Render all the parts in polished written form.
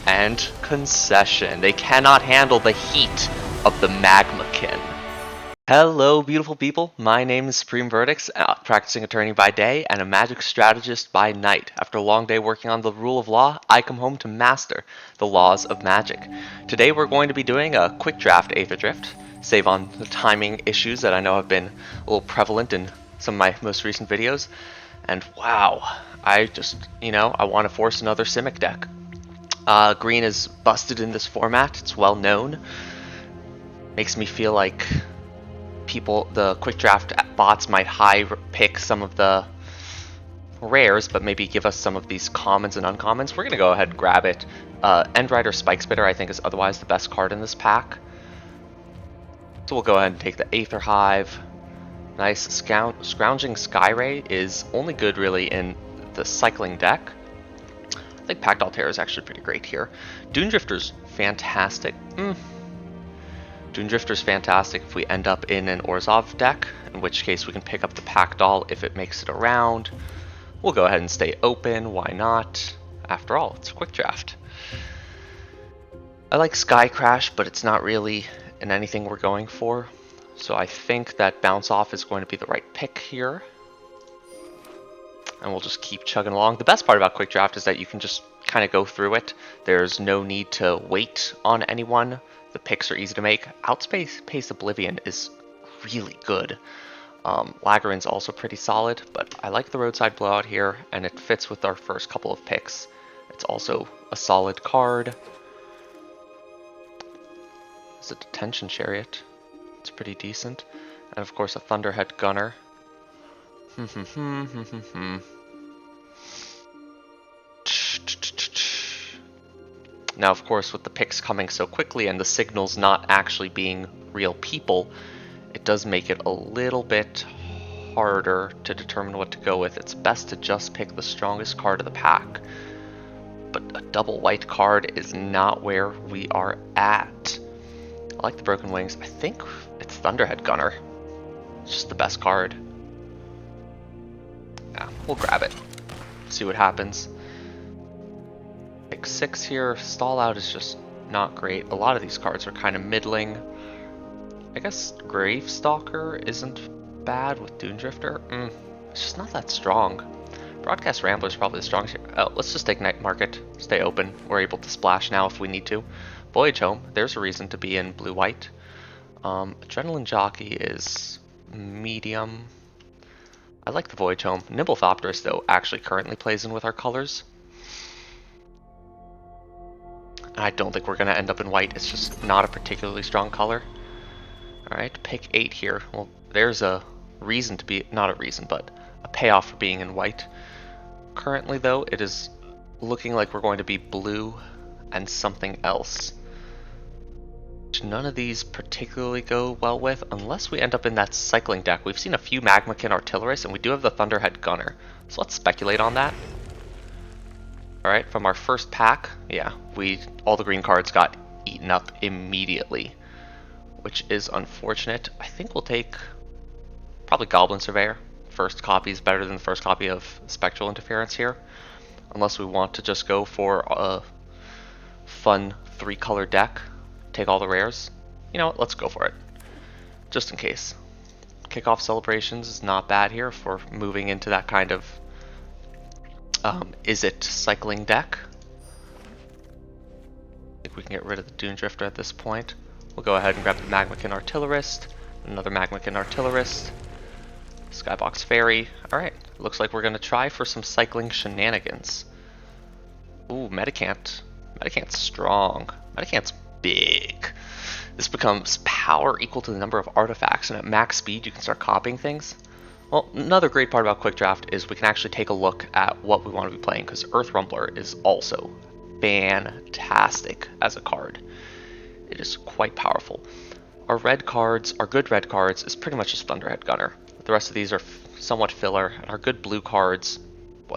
and Concession. They cannot handle the heat of the MAGMAKIN. Hello, beautiful people. My name is Supreme Verdicts, practicing attorney by day and a magic strategist by night. After a long day working on the rule of law, I come home to master the laws of magic. Today we're going to be doing a quick draft Aetherdrift, save on the timing issues that I know have been a little prevalent in some of my most recent videos. And wow, I just, I want to force another Simic deck. Green is busted in this format, it's well known. Makes me feel like the quick draft bots might high pick some of the rares, but maybe give us some of these commons and uncommons. We're going to go ahead and grab it. Endrider Spike Spitter I think is otherwise the best card in this pack. So we'll go ahead and take the Aether Hive. Nice. Scrounging Skyray is only good really in the cycling deck. I think Pact Altair is actually pretty great here. Dunedrifter's fantastic. Dunedrifter's fantastic if we end up in an Orzhov deck, in which case we can pick up the Pact Doll if it makes it around. We'll go ahead and stay open, why not? After all, it's a quick draft. I like Sky Crash, but it's not really in anything we're going for. So I think that Bounce Off is going to be the right pick here. And we'll just keep chugging along. The best part about quick draft is that you can just kind of go through it. There's no need to wait on anyone. The picks are easy to make. Outpace Oblivion is really good. Lagarin's also pretty solid, but I like the Roadside Blowout here, and it fits with our first couple of picks. It's also a solid card. It's a Detention Chariot. It's pretty decent. And of course a Thunderhead Gunner. Now, of course, with the picks coming so quickly and the signals not actually being real people, it does make it a little bit harder to determine what to go with. It's best to just pick the strongest card of the pack. But a double white card is not where we are at. I like the Broken Wings. I think it's Thunderhead Gunner. It's just the best card. Yeah, we'll grab it. See what happens. Pick 6 here. Stall Out is just not great. A lot of these cards are kind of middling. I guess Gravestalker isn't bad with Dunedrifter. It's just not that strong. Broadcast Rambler is probably the strongest here. Oh, let's just take Night Market. Stay open. We're able to splash now if we need to. Voyage Home. There's a reason to be in blue-white. Adrenaline Jockey is medium. I like the Voyage Home. Nimblethopterus, though, actually currently plays in with our colors. I don't think we're going to end up in white. It's just not a particularly strong color. Alright, pick 8 here. Well, there's a reason to be, not a reason, but a payoff for being in white. Currently, though, it is looking like we're going to be blue and something else. Which none of these particularly go well with, unless we end up in that cycling deck. We've seen a few MAGMAKIN Artillerists, and we do have the Thunderhead Gunner. So let's speculate on that. Alright, from our first pack, yeah, all the green cards got eaten up immediately, which is unfortunate. I think we'll take probably Goblin Surveyor. First copy is better than the first copy of Spectral Interference here, unless we want to just go for a fun 3-color deck, take all the rares. You know what, let's go for it, just in case. Kickoff Celebrations is not bad here for moving into that kind of is it cycling deck. I think we can get rid of the Dunedrifter at this point. We'll go ahead and grab the MAGMAKIN Artillerist, another MAGMAKIN Artillerist, Skybox Fairy. Alright, looks like we're going to try for some cycling shenanigans. Ooh, Medicant. Medicant's strong. Medicant's big. This becomes power equal to the number of artifacts, and at max speed you can start copying things. Well, another great part about Quick Draft is we can actually take a look at what we want to be playing, because Earth Rumbler is also fantastic as a card. It is quite powerful. Our red cards, our good red cards, is pretty much just Thunderhead Gunner. The rest of these are somewhat filler, and our good blue cards,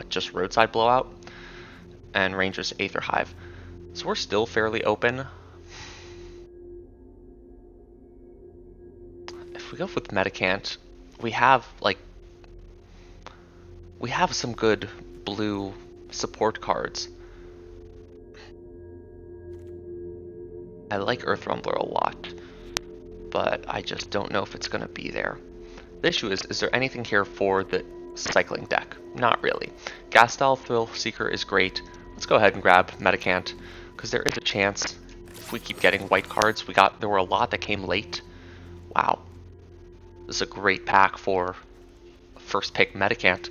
just Roadside Blowout, and Ranger's Aether Hive. So we're still fairly open. If we go with Medicant, we have some good blue support cards. I like Earth Rumbler a lot, but I just don't know if it's going to be there. The issue is there anything here for the cycling deck? Not really. Gas Style Thrill Seeker is great. Let's go ahead and grab Metacant, because there is a chance if we keep getting white cards. There were a lot that came late. Wow. This is a great pack for first pick Metacant.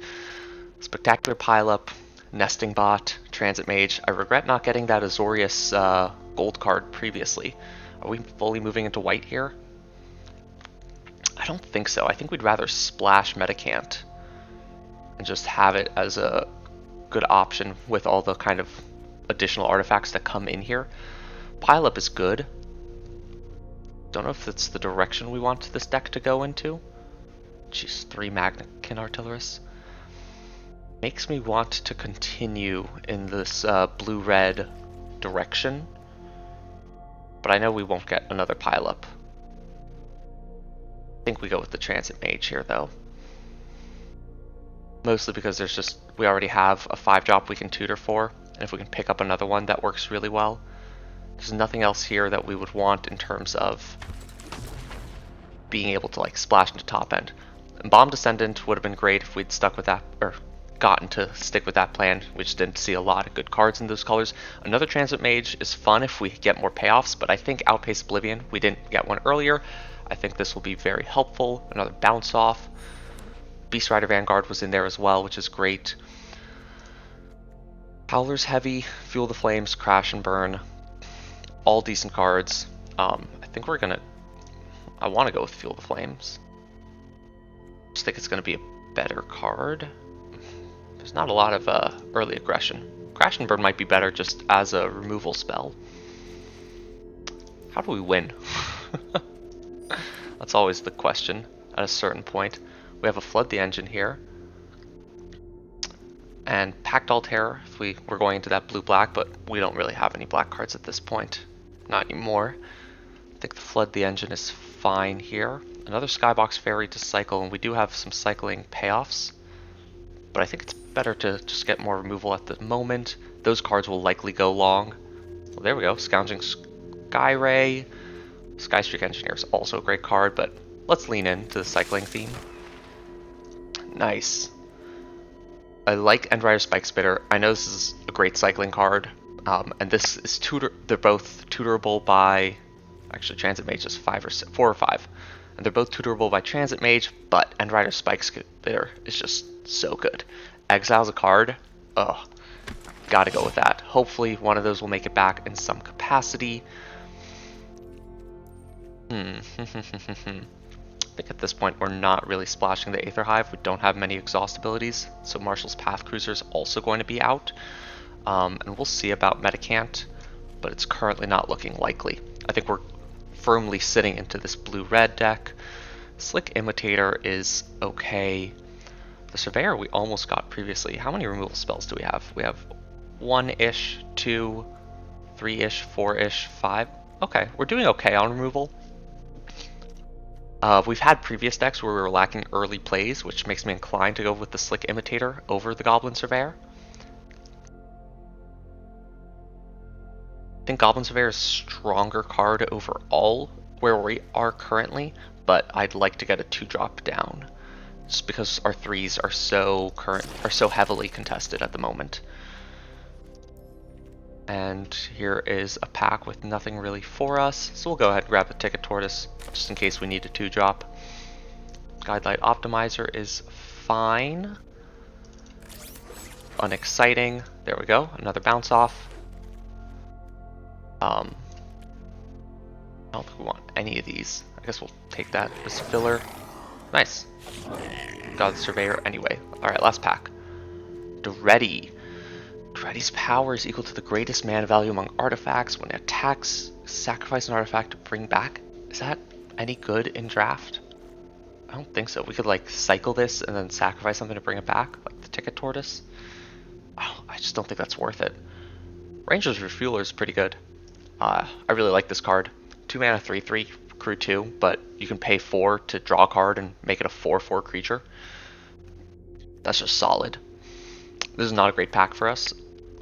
Spectacular Pileup, Nesting Bot, Transit Mage. I regret not getting that Azorius gold card previously. Are we fully moving into white here? I don't think so. I think we'd rather splash Metacant and just have it as a good option with all the kind of additional artifacts that come in here. Pileup is good. Don't know if that's the direction we want this deck to go into. Jeez, 3 MAGMAKIN Artillerists. Makes me want to continue in this blue-red direction. But I know we won't get another Pileup. I think we go with the Transit Mage here, though. Mostly because we already have a 5-drop we can tutor for, and if we can pick up another one, that works really well. There's nothing else here that we would want in terms of being able to like splash into top end. And Bomb Descendant would have been great if we'd stuck with that, or gotten to stick with that plan. We just didn't see a lot of good cards in those colors. Another Transit Mage is fun if we get more payoffs, but I think Outpace Oblivion, we didn't get one earlier. I think this will be very helpful. Another Bounce Off. Beast Rider Vanguard was in there as well, which is great. Howler's Heavy, Fuel the Flames, Crash and Burn. All decent cards. I think I want to go with Fuel the Flames. I just think it's going to be a better card. There's not a lot of early aggression. Crash and Burn might be better just as a removal spell. How do we win? That's always the question at a certain point. We have a Flood the Engine here. And Pact Altair if we were going into that blue-black, but we don't really have any black cards at this point. Not anymore. I think the Flood the Engine is fine here. Another Skybox Fairy to cycle, and we do have some cycling payoffs. But I think it's better to just get more removal at the moment. Those cards will likely go long. Well, there we go. Scourging Skyray. Skystreak Engineer is also a great card, but let's lean into the cycling theme. Nice. I like Endrider Spike Spitter. I know this is a great cycling card, and this is they're both tutorable by, actually Transit Mage is 4 or 5, and they're both tutorable by Transit Mage, but Endrider Spike Spitter is just so good. Exile's a card, gotta go with that. Hopefully one of those will make it back in some capacity. I think at this point we're not really splashing the Aether Hive. We don't have many exhaust abilities, so Marshall's Path Cruiser is also going to be out. And we'll see about Metacant, but it's currently not looking likely. I think we're firmly sitting into this blue-red deck. Slick Imitator is okay. The Surveyor we almost got previously. How many removal spells do we have? We have 1-ish, 2, 3-ish, 4-ish, 5. Okay, we're doing okay on removal. We've had previous decks where we were lacking early plays, which makes me inclined to go with the Slick Imitator over the Goblin Surveyor. I think Goblin Surveyor is a stronger card overall where we are currently, but I'd like to get a 2-drop down, just because our 3s are so heavily contested at the moment. And here is a pack with nothing really for us, so we'll go ahead and grab a Ticket Tortoise, just in case we need a 2-drop. Guidelight Optimizer is fine. Unexciting. There we go, another Bounce Off. I don't think we want any of these. I guess we'll take that as filler. Nice. Got the Surveyor anyway. Alright, last pack. Dreddy. Dreddy's power is equal to the greatest mana value among artifacts. When it attacks, sacrifice an artifact to bring back. Is that any good in draft? I don't think so. We could like cycle this and then sacrifice something to bring it back, like the Ticket Tortoise. Oh, I just don't think that's worth it. Ranger's Refueler is pretty good. I really like this card. 2 mana 3/3, crew 2, but you can pay 4 to draw a card and make it a 4/4 creature. That's just solid. This is not a great pack for us.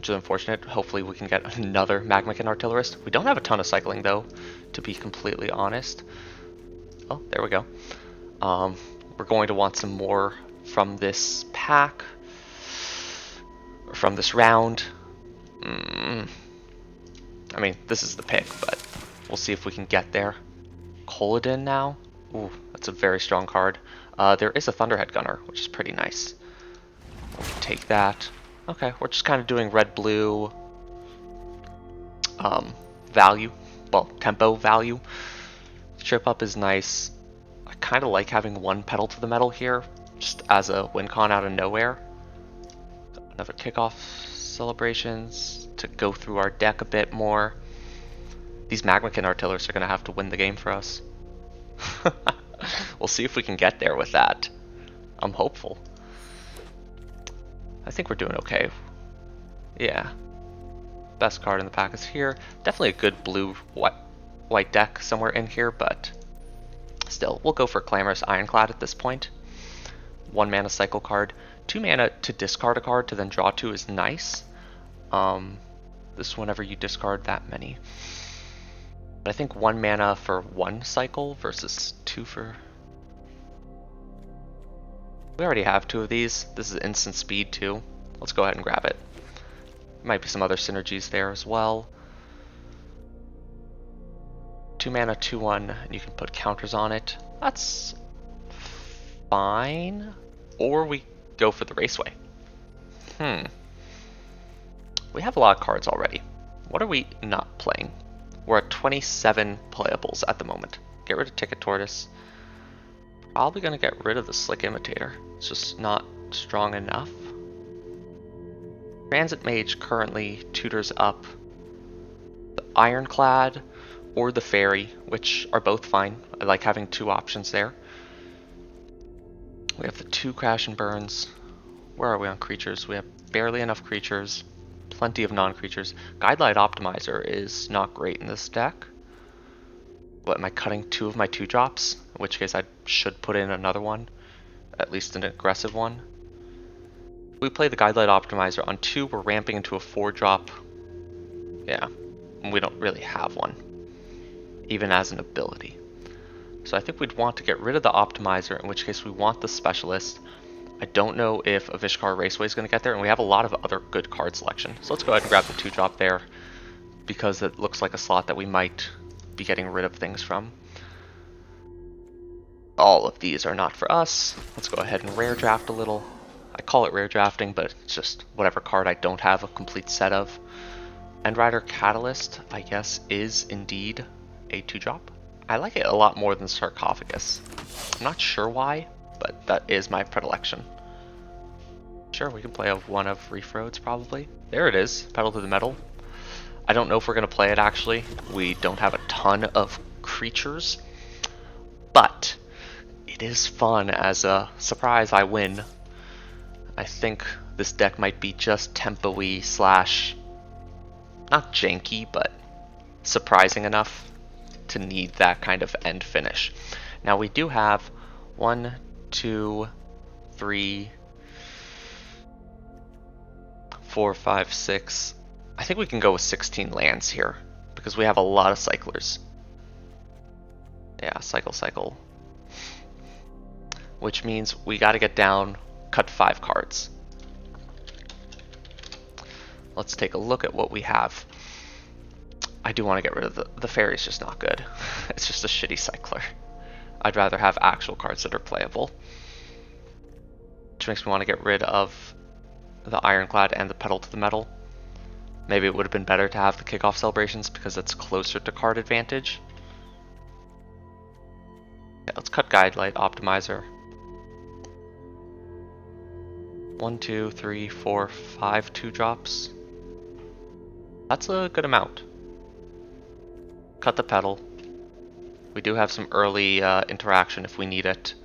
which is unfortunate. Hopefully we can get another MAGMAKIN Artillerist. We don't have a ton of cycling though, to be completely honest. Oh, there we go. We're going to want some more from this pack, or from this round. I mean, this is the pick, but we'll see if we can get there. Colodin now. Ooh, that's a very strong card. There is a Thunderhead Gunner, which is pretty nice. We can take that. Okay, we're just kind of doing red-blue value. Well, tempo value. Trip up is nice. I kind of like having one pedal to the metal here, just as a win con out of nowhere. Another kickoff celebrations to go through our deck a bit more. These MAGMAKIN Artillers are going to have to win the game for us. We'll see if we can get there with that. I'm hopeful. I think we're doing okay. Yeah. Best card in the pack is here. Definitely a good blue-white deck somewhere in here, but still, we'll go for Clamorous Ironclad at this point. 1 mana cycle card. 2 mana to discard a card to then draw 2 is nice. This whenever you discard that many. But I think 1 mana for 1 cycle versus 2 for... We already have 2 of these. This is instant speed too. Let's go ahead and grab it. Might be some other synergies there as well. 2 mana, 2/1, and you can put counters on it. That's fine. Or we go for the Raceway. We have a lot of cards already. What are we not playing? We're at 27 playables at the moment. Get rid of Ticket Tortoise. Probably going to get rid of the Slick Imitator. It's just not strong enough. Transit Mage currently tutors up the Ironclad or the Fairy, which are both fine. I like having 2 options there. We have the 2 Crash and Burns. Where are we on creatures? We have barely enough creatures. Plenty of non-creatures. Guidelight Optimizer is not great in this deck. What, am I cutting 2 of my 2-drops? In which case I should put in another one. At least an aggressive one. If we play the Guidelight Optimizer on 2, we're ramping into a 4-drop. Yeah, we don't really have one. Even as an ability. So I think we'd want to get rid of the Optimizer, in which case we want the Specialist. I don't know if a Vishkar Raceway is going to get there, and we have a lot of other good card selection. So let's go ahead and grab the 2-drop there, because it looks like a slot that we might be getting rid of things from. All of these are not for us. Let's go ahead and rare draft a little. I call it rare drafting, but it's just whatever card I don't have a complete set of. Endrider Catalyst, I guess, is indeed a 2-drop. I like it a lot more than Sarcophagus. I'm not sure why, but that is my predilection. Sure, we can play one of Reef Roads probably. There it is, Pedal to the Metal. I don't know if we're going to play it actually. We don't have a ton of creatures, but it is fun as a surprise I win. I think this deck might be just tempo-y slash, not janky, but surprising enough to need that kind of end finish. Now we do have 1, 2, 3, 4, 5, 6. I think we can go with 16 lands here because we have a lot of cyclers. Yeah, cycle. Which means we got to get down, cut 5 cards. Let's take a look at what we have. I do want to get rid of the Fairy's just not good. It's just a shitty cycler. I'd rather have actual cards that are playable. Which makes me want to get rid of the Ironclad and the Pedal to the Metal. Maybe it would have been better to have the Kickoff Celebrations because it's closer to card advantage. Yeah, let's cut Guidelight Optimizer. 1, 2, 3, 4, 5 2-drops. That's a good amount. Cut the Pedal. We do have some early interaction if we need it.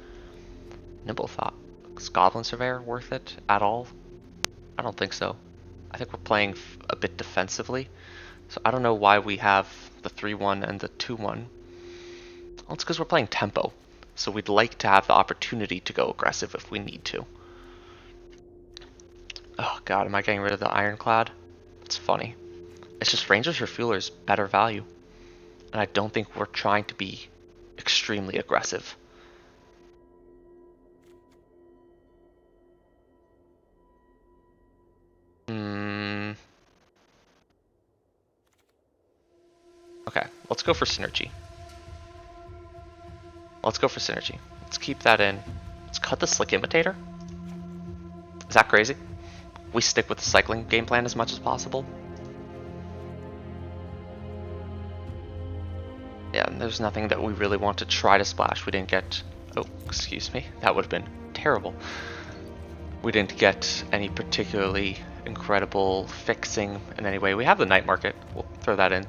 Nimble Thought. Is Goblin Surveyor worth it at all? I don't think so. I think we're playing a bit defensively. So I don't know why we have the 3/1 and the 2/1. Well, it's because we're playing tempo. So we'd like to have the opportunity to go aggressive if we need to. Oh god, am I getting rid of the Ironclad? It's funny. It's just Rangers Refueler's better value. And I don't think we're trying to be extremely aggressive. Okay, let's go for synergy. Let's go for synergy. Let's keep that in. Let's cut the Slick Imitator. Is that crazy? We stick with the cycling game plan as much as possible. Yeah, and there's nothing that we really want to try to splash. We didn't get... Oh, excuse me. That would have been terrible. We didn't get any particularly incredible fixing in any way. We have the night market. We'll throw that in.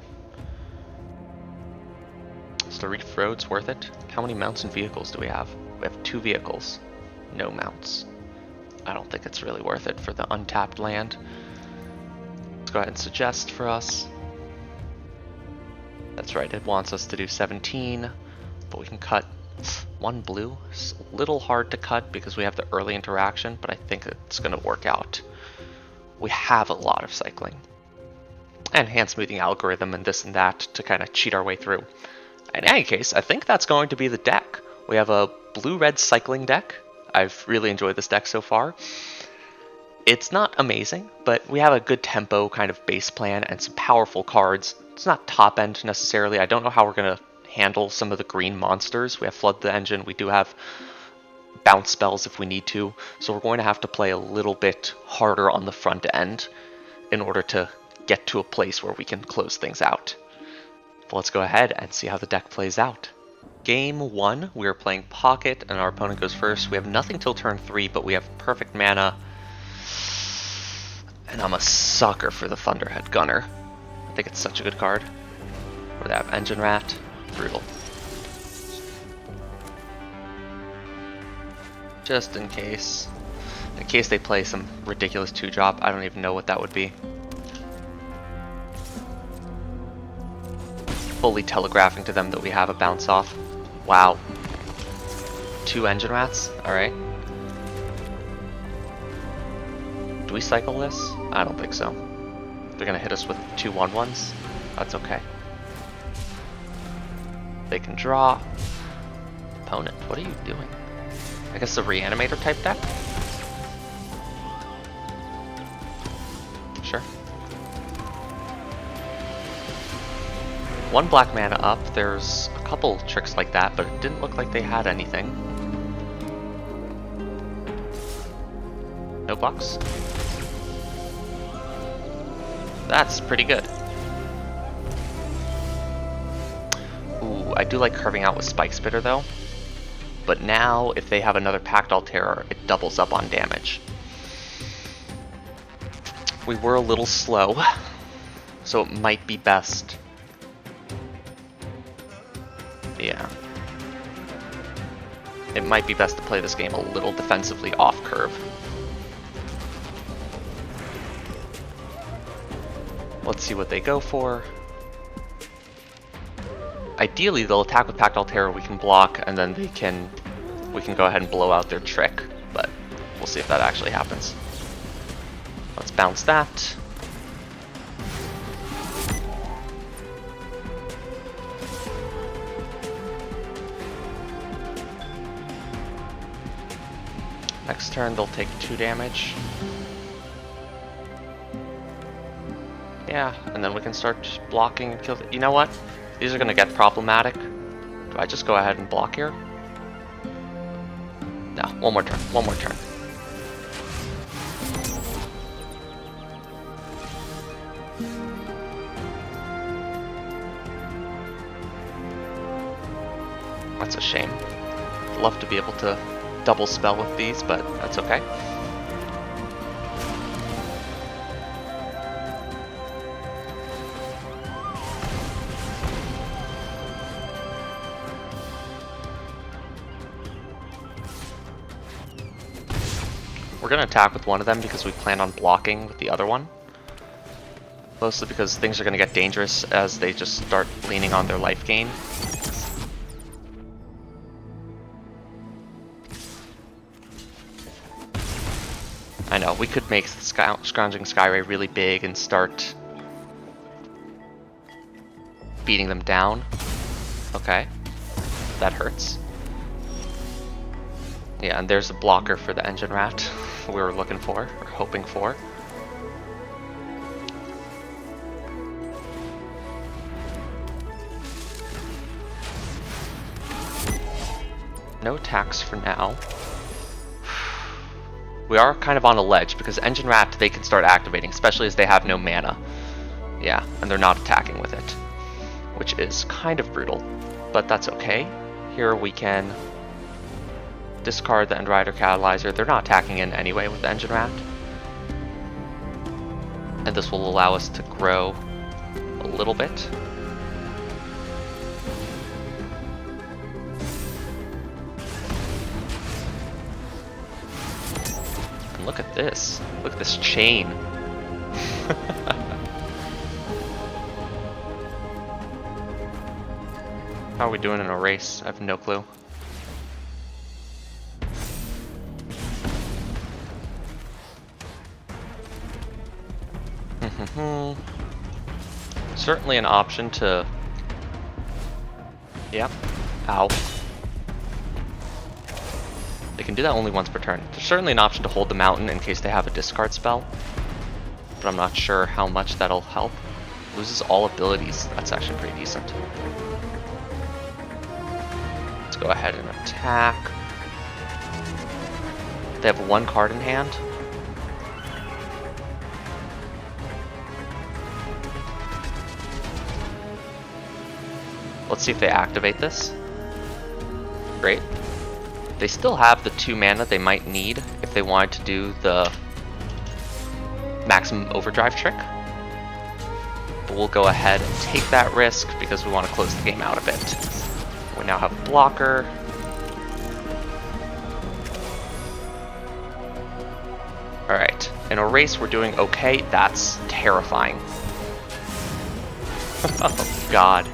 Is the Reef Roads worth it? How many mounts and vehicles do we have? We have 2 vehicles. No mounts. I don't think it's really worth it for the untapped land. Let's go ahead and suggest for us. That's right, it wants us to do 17, but we can cut 1 blue. It's a little hard to cut because we have the early interaction, but I think it's going to work out. We have a lot of cycling. And hand smoothing algorithm and this and that to kind of cheat our way through. In any case, I think that's going to be the deck. We have a blue-red cycling deck. I've really enjoyed this deck so far. It's not amazing, but we have a good tempo kind of base plan and some powerful cards. It's not top end necessarily. I don't know how we're going to handle some of the green monsters. We have Flood the Engine. We do have bounce spells if we need to. So we're going to have to play a little bit harder on the front end in order to get to a place where we can close things out. But let's go ahead and see how the deck plays out. Game 1, we are playing Pocket, and our opponent goes first. We have nothing till turn 3, but we have perfect mana. And I'm a sucker for the Thunderhead Gunner. I think it's such a good card. What do they have? Engine Rat? Brutal. Just in case. In case they play some ridiculous 2-drop, I don't even know what that would be. Fully telegraphing to them that we have a bounce off. Wow. 2 Engine Rats? Alright. Do we cycle this? I don't think so. They're gonna hit us with 2 1/1s. That's okay. They can draw. Opponent, what are you doing? I guess a Reanimator type deck? Sure. 1 black mana up. There's a couple tricks like that, but it didn't look like they had anything. No bucks. That's pretty good. Ooh, I do like carving out with Spike Spitter though. But now, if they have another Pactile Terror, it doubles up on damage. We were a little slow, so it might be best. Yeah. It might be best to play this game a little defensively off curve. Let's see what they go for. Ideally, they'll attack with Pactile Terror, we can block, and then we can go ahead and blow out their trick. But we'll see if that actually happens. Let's bounce that. Next turn, they'll take 2 damage. Yeah, and then we can start blocking and kill. You know what? These are going to get problematic. Do I just go ahead and block here? No, one more turn. One more turn. That's a shame. I'd love to be able to double spell with these, but that's okay. We're going to attack with one of them because we plan on blocking with the other one. Mostly because things are going to get dangerous as they just start leaning on their life gain. I know, we could make the Scrounging Skyray really big and start beating them down. Okay, that hurts. Yeah, and there's a blocker for the Engine Rat we were looking for, or hoping for. No attacks for now. We are kind of on a ledge because Engine Rat they can start activating, especially as they have no mana. Yeah, and they're not attacking with it, which is kind of brutal, but that's okay. Here we can discard the End Rider Catalyzer. They're not attacking in anyway with the Engine Rat. And this will allow us to grow a little bit. And look at this. Look at this chain. How are we doing in a race? I have no clue. Certainly an option to... Yep. Ow. They can do that only once per turn. There's certainly an option to hold the mountain in case they have a discard spell, but I'm not sure how much that'll help. Loses all abilities. That's actually pretty decent. Let's go ahead and attack. They have one card in hand. Let's see if they activate this. Great. They still have the 2 mana they might need if they wanted to do the maximum overdrive trick. But we'll go ahead and take that risk because we want to close the game out a bit. We now have a blocker. Alright, in a race we're doing okay. That's terrifying. Oh god.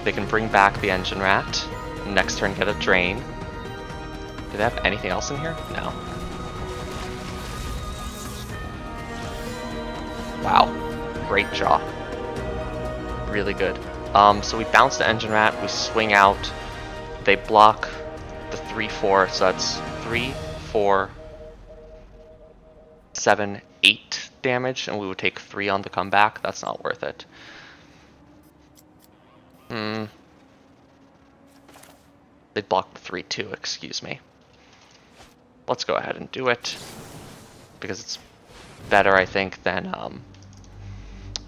They can bring back the Engine Rat. Next turn get a drain. Do they have anything else in here? No. Wow. Great job. Really good. So we bounce the Engine Rat, we swing out, they block the 3-4, so that's 3, 4, 7, 8 damage, and we would take 3 on the comeback. That's not worth it. They blocked 3-2, excuse me. Let's go ahead and do it, because it's better, I think, than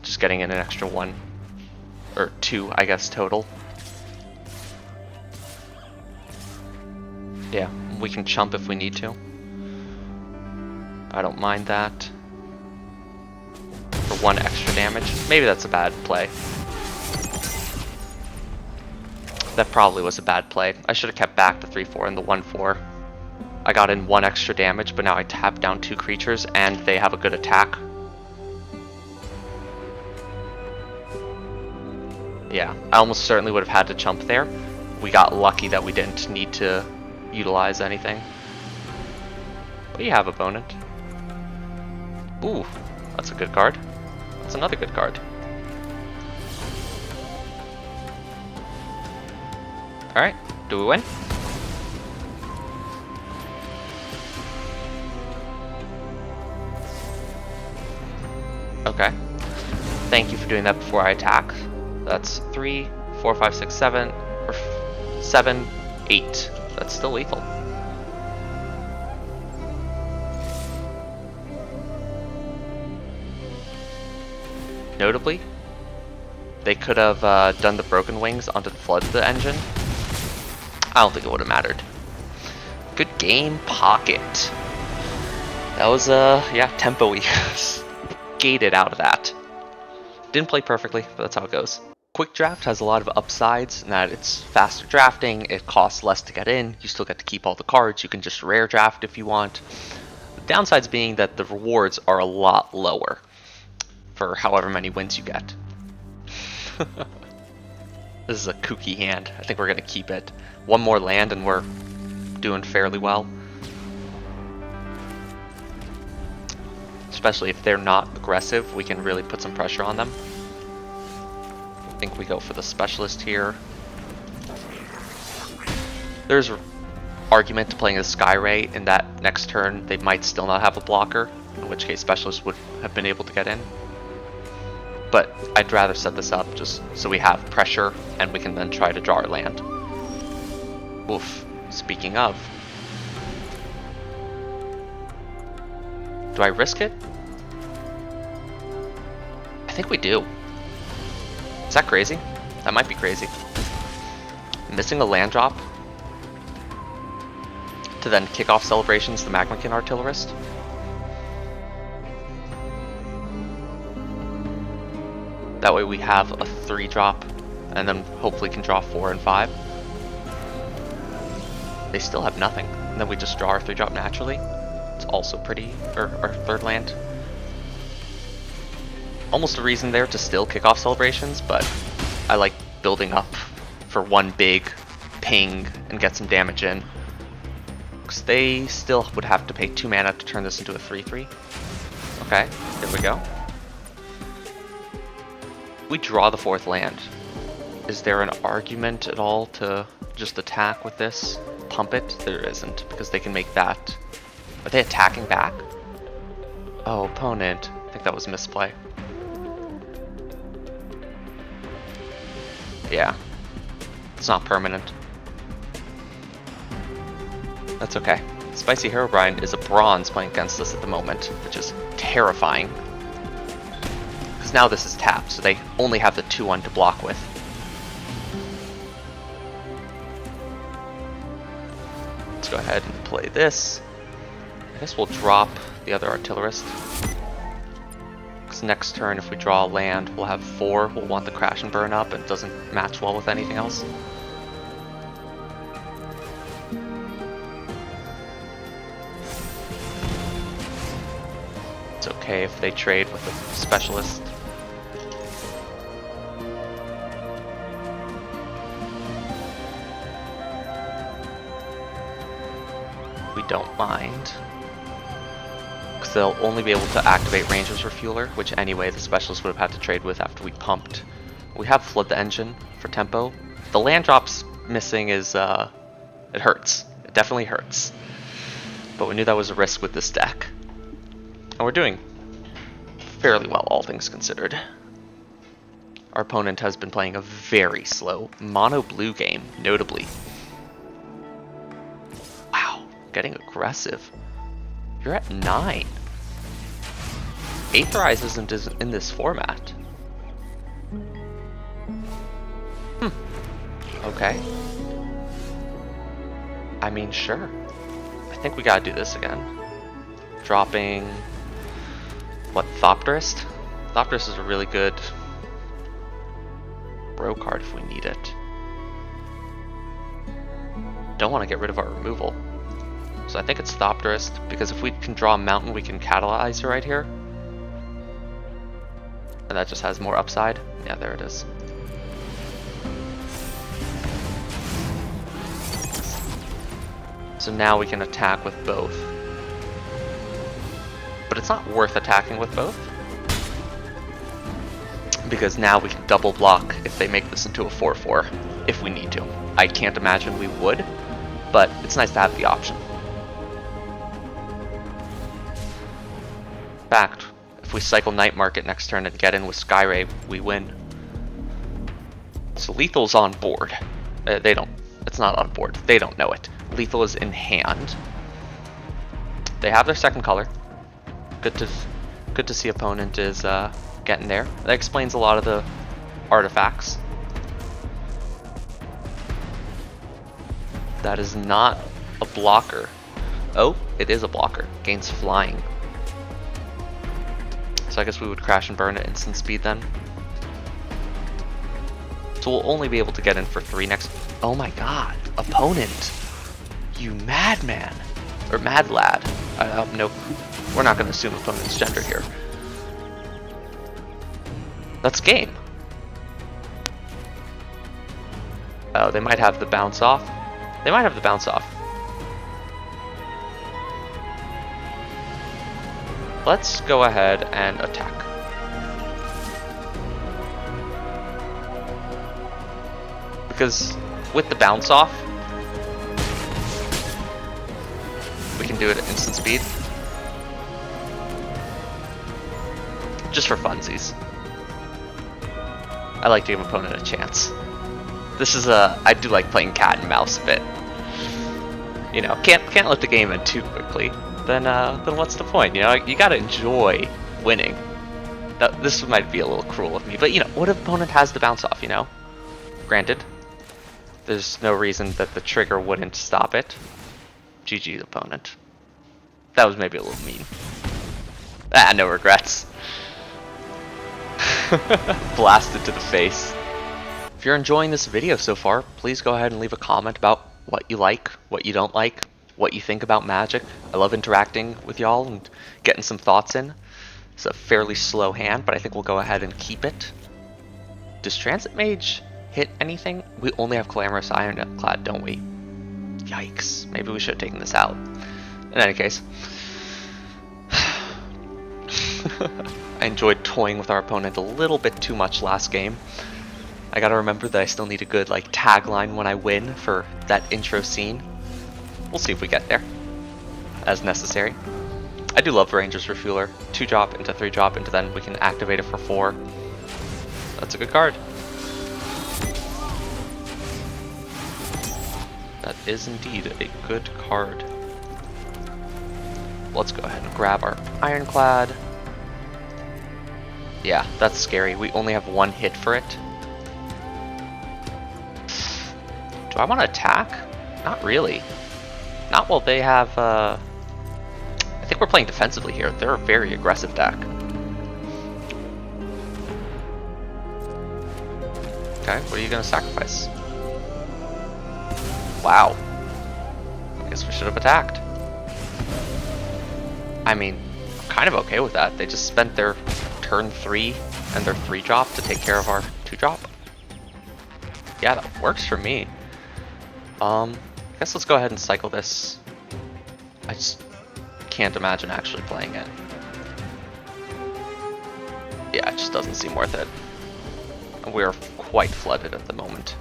just getting in an extra 1, or 2, I guess, total. Yeah, we can chump if we need to. I don't mind that. For 1 extra damage. Maybe that's a bad play. That probably was a bad play. I should have kept back the 3-4 and the 1-4. I got in 1 extra damage, but now I tap down 2 creatures and they have a good attack. Yeah, I almost certainly would have had to chump there. We got lucky that we didn't need to utilize anything. But you have opponent. Ooh, that's a good card. That's another good card. Alright, do we win? Okay. Thank you for doing that before I attack. That's 3, 4, 5, 6, 7, or 7, 8. That's still lethal. Notably, they could have done the Broken Wings onto the Flood of the engine. I don't think it would have mattered. Good game, Pocket. That was, yeah, tempo-y. Gated out of that. Didn't play perfectly, but that's how it goes. Quick Draft has a lot of upsides in that it's faster drafting, it costs less to get in, you still get to keep all the cards, you can just rare draft if you want. The downsides being that the rewards are a lot lower for however many wins you get. This is a kooky hand. I think we're going to keep it. 1 more land and we're doing fairly well. especially if they're not aggressive, we can really put some pressure on them. I think we go for the specialist here. There's an argument to playing a Skyray in that next turn they might still not have a blocker, in which case specialist would have been able to get in. But I'd rather set this up just so we have pressure and we can then try to draw our land. Oof. Speaking of, do I risk it? I think we do. Is that crazy? That might be crazy. Missing a land drop to then kick off Celebrations, the MAGMAKIN Artillerist. That way we have a 3-drop and then hopefully can draw 4 and 5. They still have nothing. And then we just draw our 3-drop naturally. It's also pretty, or our 3rd land. Almost a reason there to still kick off Celebrations, but I like building up for one big ping and get some damage in. Because they still would have to pay 2 mana to turn this into a 3/3. Okay, there we go. We draw the 4th land. Is there an argument at all to just attack with this? Pump it? There isn't, because they can make that. Are they attacking back? Oh, opponent. I think that was misplay. Yeah. It's not permanent. That's okay. Spicy Herobrine is a bronze playing against us at the moment, which is terrifying. Because now this is tapped, so they only have the 2/1 to block with. Let's go ahead and play this. I guess we'll drop the other Artillerist. Because next turn, if we draw a land, we'll have 4. We'll want the Crash and Burn up, and it doesn't match well with anything else. It's okay if they trade with a specialist. We don't mind. Because they'll only be able to activate Ranger's Refueler, which anyway the specialist would have had to trade with after we pumped. We have Flood the Engine for tempo. The land drops missing is, it hurts. It definitely hurts. But we knew that was a risk with this deck. And we're doing fairly well, all things considered. Our opponent has been playing a very slow mono blue game, notably. Wow, getting aggressive. You're at 9. Aetherize isn't in this format. Okay. I mean, sure. I think we gotta do this again. Dropping... what, Thopterist? Thopterist is a really good bro card if we need it. Don't want to get rid of our removal. So I think it's Thopterist, because if we can draw a mountain, we can catalyze it right here. And that just has more upside. Yeah, there it is. So now we can attack with both. But it's not worth attacking with both. Because now we can double block if they make this into a 4/4, if we need to. I can't imagine we would, but it's nice to have the option. In fact, if we cycle Night Market next turn and get in with Skyray, we win. So Lethal's on board. They don't. It's not on board. They don't know it. Lethal is in hand. They have their second color. Good to see opponent is getting there. That explains a lot of the artifacts. That is not a blocker. Oh, it is a blocker. Gains flying. So I guess we would Crash and Burn at instant speed then. So we'll only be able to get in for 3 next... Oh my god, opponent! You madman! Or mad lad. I have no... We're not going to assume opponent's gender here. That's game. Oh, they might have the bounce off. They might have the bounce off. let's go ahead and attack. Because with the bounce off, we can do it at instant speed. Just for funsies. I like to give opponent a chance. This is I do like playing cat and mouse a bit. You know, can't let the game end too quickly. Then what's the point? You know, you gotta enjoy winning. Now, this might be a little cruel of me, but you know, what if opponent has the bounce off? You know, granted, there's no reason that the trigger wouldn't stop it. GG's opponent. That was maybe a little mean. Ah, no regrets. Blasted to the face. If you're enjoying this video so far, please go ahead and leave a comment about what you like, what you don't like, what you think about Magic. I love interacting with y'all and getting some thoughts in. It's a fairly slow hand, but I think we'll go ahead and keep it. Does Transit Mage hit anything? We only have Clamorous Ironclad, don't we? Yikes. Maybe we should have taken this out. In any case. I enjoyed toying with our opponent a little bit too much last game. I gotta remember that I still need a good like tagline when I win for that intro scene. We'll see if we get there, as necessary. I do love Ranger's Refueler. 2-drop into 3-drop into then we can activate it for 4. That's a good card. That is indeed a good card. Let's go ahead and grab our Ironclad. Yeah, that's scary. We only have 1 hit for it. Do I want to attack? Not really. Not while they have, I think we're playing defensively here. They're a very aggressive deck. Okay, what are you going to sacrifice? Wow. I guess we should have attacked. I mean, I'm kind of okay with that. They just spent their turn 3 and their 3-drop to take care of our 2-drop. Yeah, that works for me. I guess let's go ahead and cycle this. I just can't imagine actually playing it. Yeah, it just doesn't seem worth it. We're quite flooded at the moment.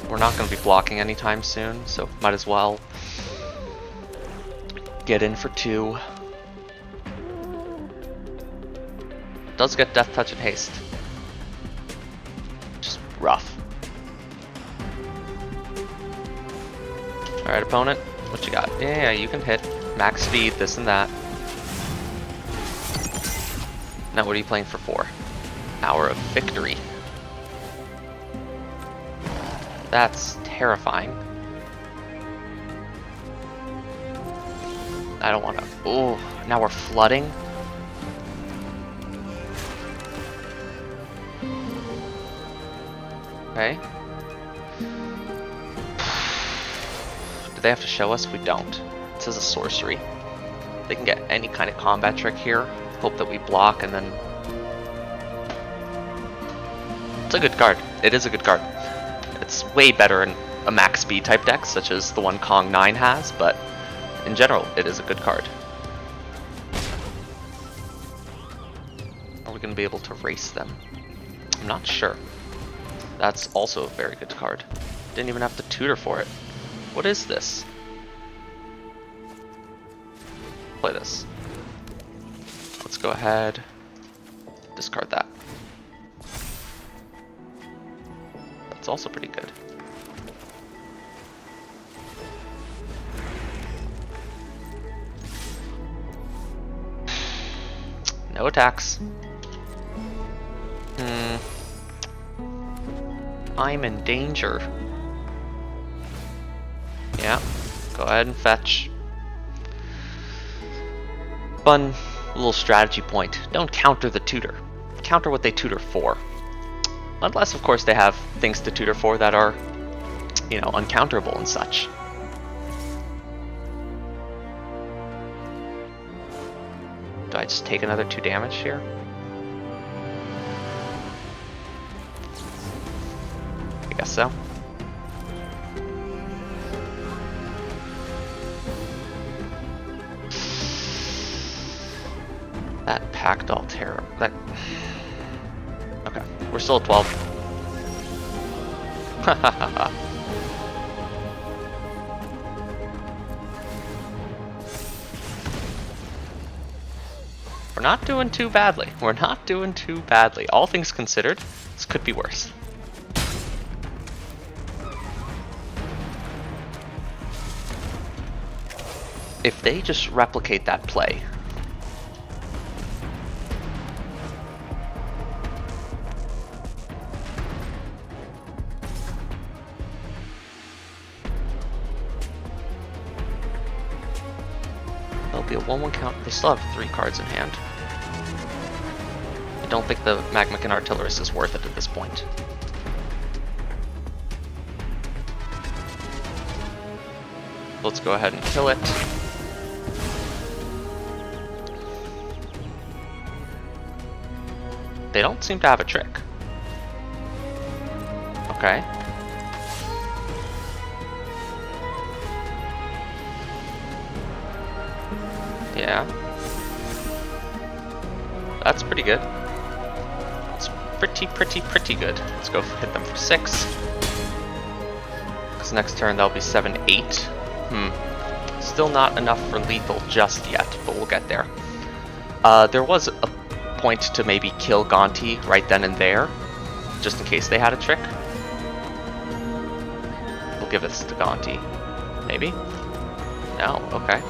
We're not going to be blocking anytime soon, so might as well get in for 2. Does get Death Touch and Haste. Just rough. Alright, opponent, what you got? Yeah, you can hit. Max speed, this and that. Now what are you playing for 4? Hour of Victory. That's terrifying. I don't want to... Oh, now we're flooding? Okay. Do they have to show us? We don't. It says a sorcery. They can get any kind of combat trick here. Hope that we block and then... It's a good card. It is a good card. It's way better in a max speed type deck, such as the one Kong 9 has, but in general, it is a good card. Are we going to be able to race them? I'm not sure. That's also a very good card. Didn't even have to tutor for it. What is this? Play this. Let's go ahead. Discard that. That's also pretty good. No attacks. I'm in danger. Yeah, go ahead and fetch. Fun little strategy point. Don't counter the tutor. Counter what they tutor for. Unless, of course, they have things to tutor for that are, you know, uncounterable and such. Do I just take another 2 damage here? I guess so. Packed Altera. That. Okay, we're still at 12. We're not doing too badly. We're not doing too badly. All things considered, this could be worse. If they just replicate that play. There'll be a 1-1 count. They still have 3 cards in hand. I don't think the MAGMAKIN Artillerist is worth it at this point. Let's go ahead and kill it. They don't seem to have a trick. Okay. Yeah. That's pretty good. It's pretty good. Let's go hit them for 6. Because next turn that'll be 7, 8. Still not enough for lethal just yet, but we'll get there. There was a point to maybe kill Gonti right then and there, just in case they had a trick. We'll give this to Gonti. Maybe? No, okay.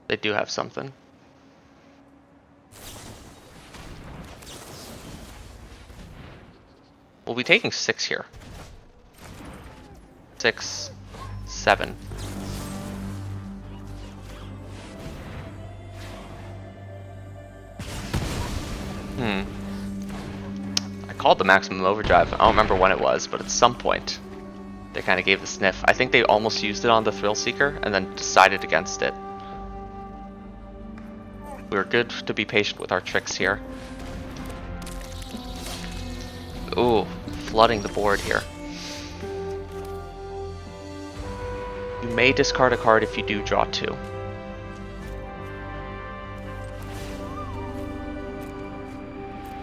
They do have something. We'll be taking 6 here. 6, 7. I called the maximum overdrive. I don't remember when it was, but at some point they kind of gave the sniff. I think they almost used it on the Thrill Seeker and then decided against it. We're good to be patient with our tricks here. Ooh, flooding the board here. You may discard a card if you do draw 2.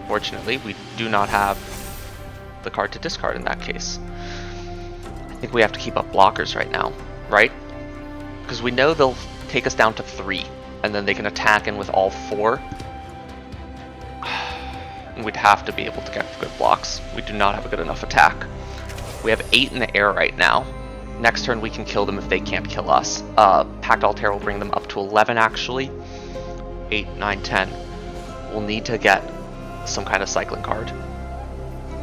Fortunately, we do not have the card to discard in that case. I think we have to keep up blockers right now, right? Because we know they'll take us down to 3. And then they can attack in with all 4. And we'd have to be able to get good blocks. We do not have a good enough attack. We have 8 in the air right now. Next turn we can kill them if they can't kill us. Packed Altera will bring them up to 11 actually. 8, 9, 10. We'll need to get some kind of cycling card.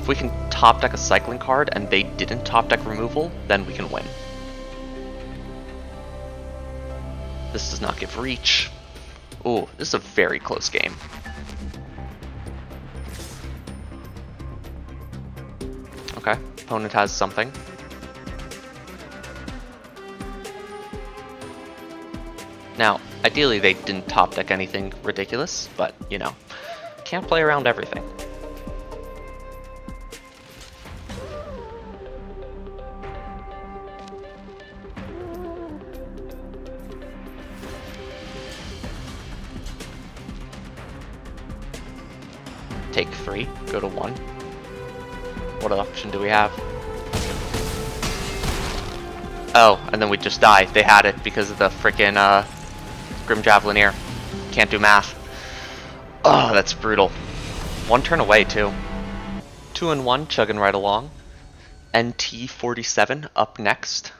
If we can top deck a cycling card and they didn't top deck removal, then we can win. This does not give reach. Ooh, this is a very close game. Okay, opponent has something. Now, ideally they didn't top deck anything ridiculous, but, you know, can't play around everything. Take 3, go to 1. What option do we have? Oh, and then we just die. They had it because of the frickin' Grim Javelineer. Can't do math. Oh, that's brutal. 1 turn away, too. 2 and 1, chugging right along. NT47 up next.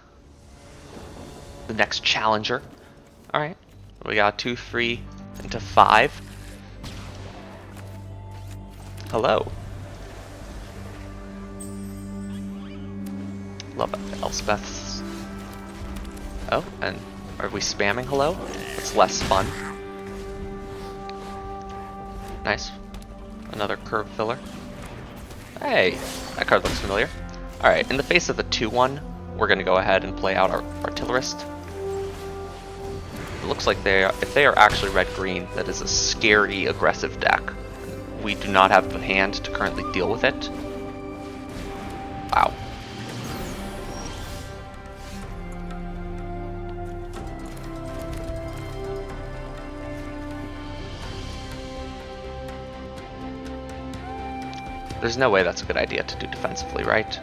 The next challenger. Alright. We got 2, 3 into 5. Hello. Love Elspeth's. Oh, and are we spamming hello? It's less fun. Nice. Another curve filler. Hey, that card looks familiar. Alright, in the face of the 2-1, we're going to go ahead and play out our Artillerist. It looks like if they are actually red-green, that is a scary, aggressive deck. we do not have the hand to currently deal with it. Wow. There's no way that's a good idea to do defensively, right?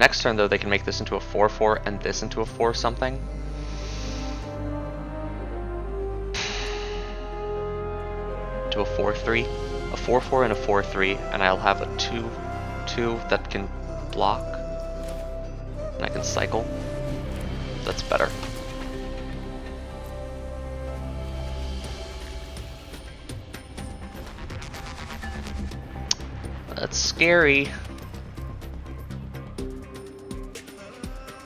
Next turn, though, they can make this into a 4-4 and this into a 4-something. To a 4-3. A 4-4 and a 4-3, and I'll have a 2-2 that can block. And I can cycle. That's better. That's scary.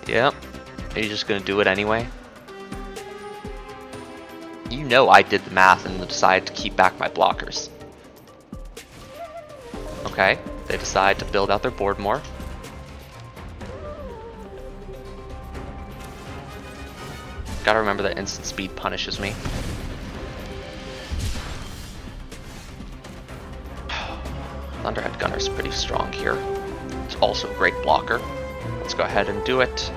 Yep. Are you just gonna do it anyway? You know I did the math and decided to keep back my blockers. Okay, they decide to build out their board more. Gotta remember that instant speed punishes me. Thunderhead Gunner's pretty strong here. It's also a great blocker. Let's go ahead and do it.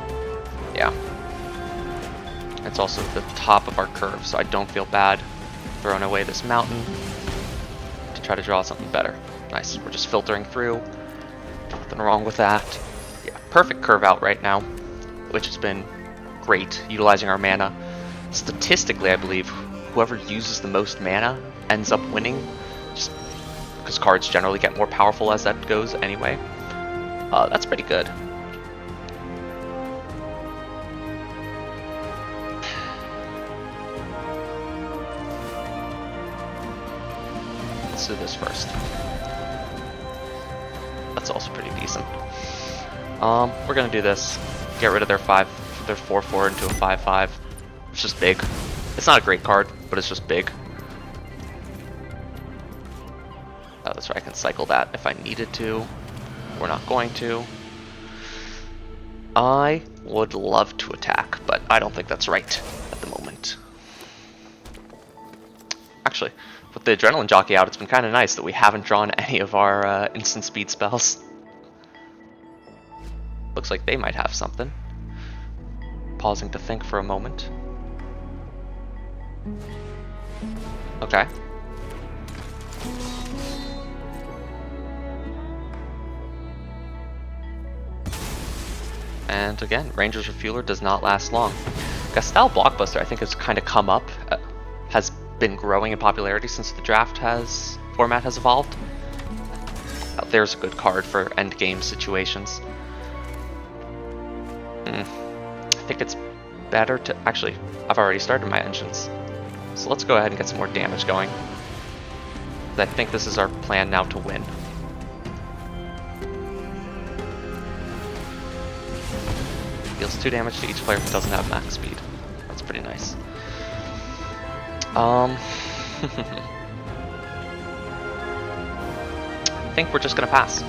Yeah. It's also the top of our curve, so I don't feel bad throwing away this mountain to try to draw something better. Nice, we're just filtering through. Nothing wrong with that. Yeah, perfect curve out right now, which has been great, utilizing our mana. Statistically, I believe, whoever uses the most mana ends up winning, just because cards generally get more powerful as that goes anyway. That's pretty good. Let's do this first. That's also pretty decent. We're gonna do this. Get rid of their 4-4 into a 5-5. It's just big. It's not a great card, but it's just big. Oh, that's right. I can cycle that if I needed to. We're not going to. I would love to attack, but I don't think that's right at the moment. Actually, with the Adrenaline Jockey out, it's been kind of nice that we haven't drawn any of our instant speed spells. Looks like they might have something. Pausing to think for a moment. Okay. And again, Ranger's Refueler does not last long. Gastal Blockbuster, I think, has kind of come up, has been growing in popularity since the draft format has evolved. There's a good card for endgame situations. I think it's better to... Actually, I've already started my engines. So let's go ahead and get some more damage going. I think this is our plan now to win. Deals 2 damage to each player who doesn't have max speed. That's pretty nice. I think we're just gonna pass.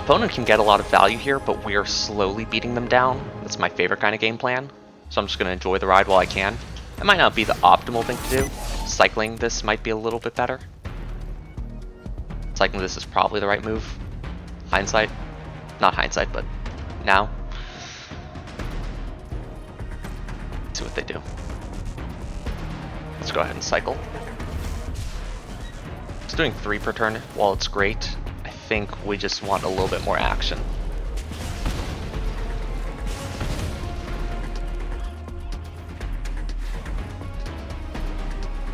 Opponent can get a lot of value here, but we are slowly beating them down. That's my favorite kind of game plan. So I'm just gonna enjoy the ride while I can. It might not be the optimal thing to do. Cycling this might be a little bit better. Cycling this is probably the right move. Hindsight. Not hindsight, but now. Let's see what they do. Let's go ahead and cycle. It's doing 3 per turn. While it's great, I think we just want a little bit more action.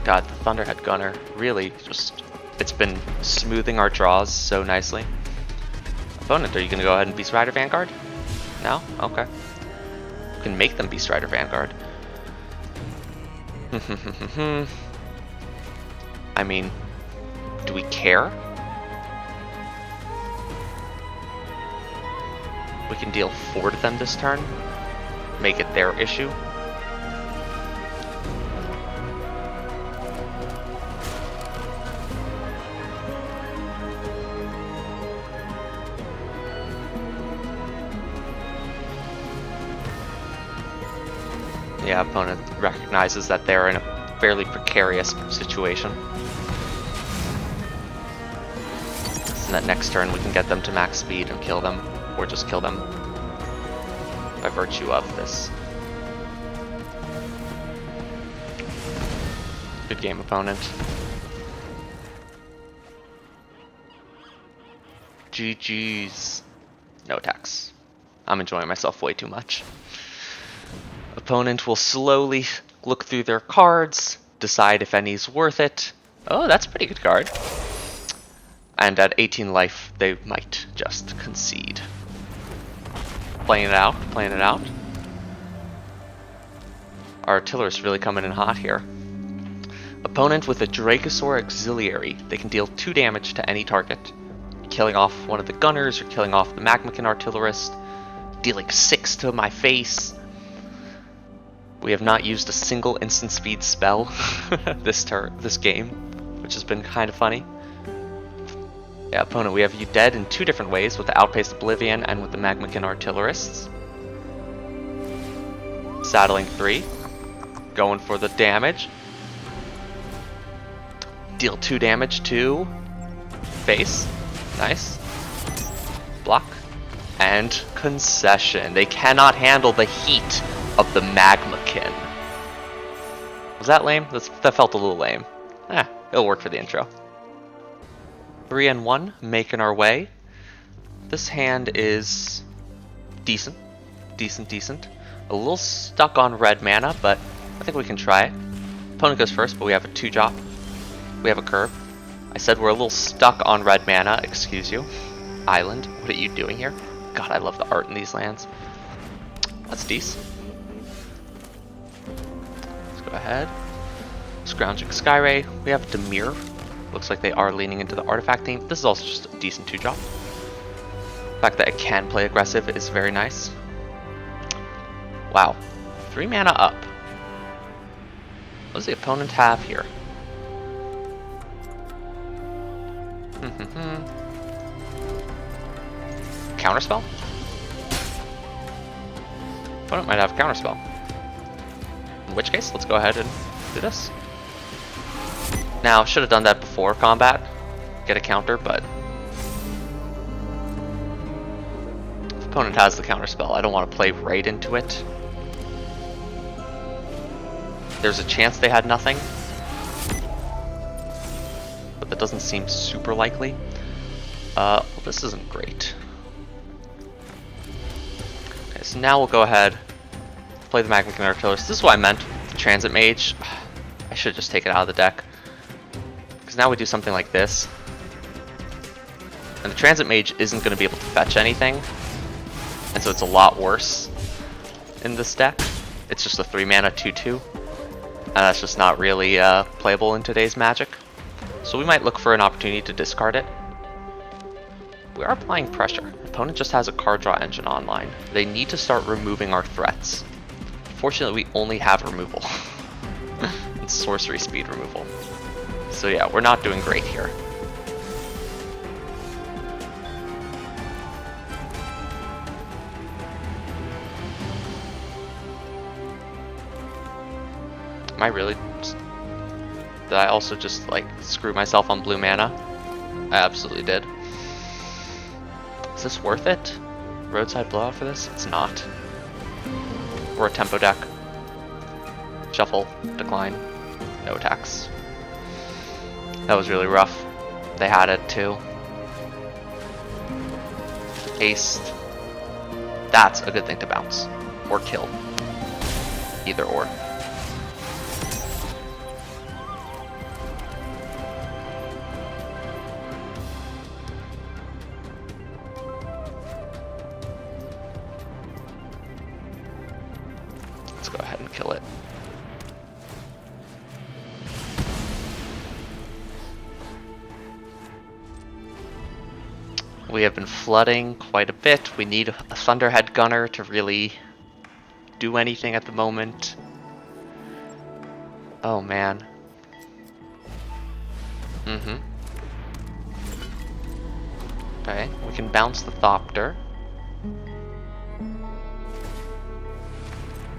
God, the Thunderhead Gunner really just, it's been smoothing our draws so nicely. Opponent, are you going to go ahead and Beast Rider Vanguard? No? Okay. You can make them Beast Rider Vanguard. I mean, do we care? We can deal 4 to them this turn. Make it their issue. Yeah, opponent recognizes that they're in a fairly precarious situation. And that next turn we can get them to max speed and kill them, or just kill them by virtue of this. Good game, opponent. GG's. No attacks. I'm enjoying myself way too much. Opponent will slowly look through their cards, decide if any's worth it. Oh, that's a pretty good card. And at 18 life, they might just concede. Playing it out, playing it out. Our artillerist's really coming in hot here. Opponent with a Dracosaur Auxiliary. They can deal 2 damage to any target, killing off one of the gunners or killing off the MAGMAKIN artillerist, dealing 6 to my face. We have not used a single instant speed spell this game, which has been kind of funny. Yeah, opponent, we have you dead in 2 different ways, with the Outpaced Oblivion and with the MAGMAKIN artillerists. Saddling 3, going for the damage. Deal 2 damage to face. Nice. Block. And concession. They cannot handle the heat of the MAGMAKIN. Was that lame? That felt a little lame. It'll work for the intro. 3 and 1, making our way. This hand is decent. Decent. A little stuck on red mana, but I think we can try it. Opponent goes first, but we have a 2-drop. We have a curve. I said we're a little stuck on red mana, excuse you. Island, what are you doing here? God, I love the art in these lands. That's decent. Let's go ahead. Scrounging Skyray. We have Demir. Looks like they are leaning into the artifact theme. This is also just a decent 2-drop. The fact that it can play aggressive is very nice. Wow. 3 mana up. What does the opponent have here? Counterspell? Opponent might have a counterspell. In which case, let's go ahead and do this. Now, should have done that before combat. Get a counter, but if opponent has the counterspell, I don't want to play right into it. There's a chance they had nothing, but that doesn't seem super likely. Well, this isn't great. Okay, so now we'll go ahead, play the MAGMAKIN Artillerist. This is what I meant with the Transit Mage. I should just take it out of the deck. Because now we do something like this. And the Transit Mage isn't going to be able to fetch anything. And so it's a lot worse in this deck. It's just a 3 mana 2/2. And that's just not really playable in today's Magic. So we might look for an opportunity to discard it. We are applying pressure. Opponent just has a card draw engine online. They need to start removing our threats. Fortunately, we only have removal. And sorcery speed removal. So yeah, we're not doing great here. Am I really... Did I also just, like, screw myself on blue mana? I absolutely did. Is this worth it? Roadside Blowout for this? It's not. Or a tempo deck. Shuffle, decline, no attacks. That was really rough. They had it too. Haste. That's a good thing to bounce. Or kill. Either or. Let's go ahead and kill it. We have been flooding quite a bit. We need a Thunderhead Gunner to really do anything at the moment. Oh man. Okay, we can bounce the Thopter.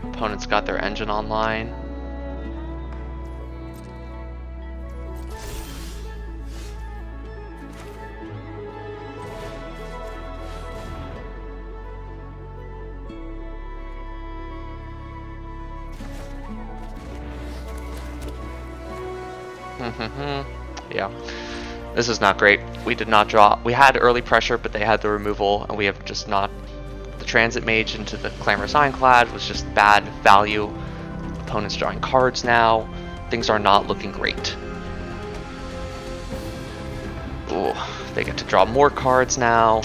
Opponent's got their engine online. Yeah. This is not great. We did not draw. We had early pressure, but they had the removal, and we have just not. The Transit Mage into the Clamorous Ironclad was just bad value. Opponent's drawing cards now. Things are not looking great. Ooh, they get to draw more cards now.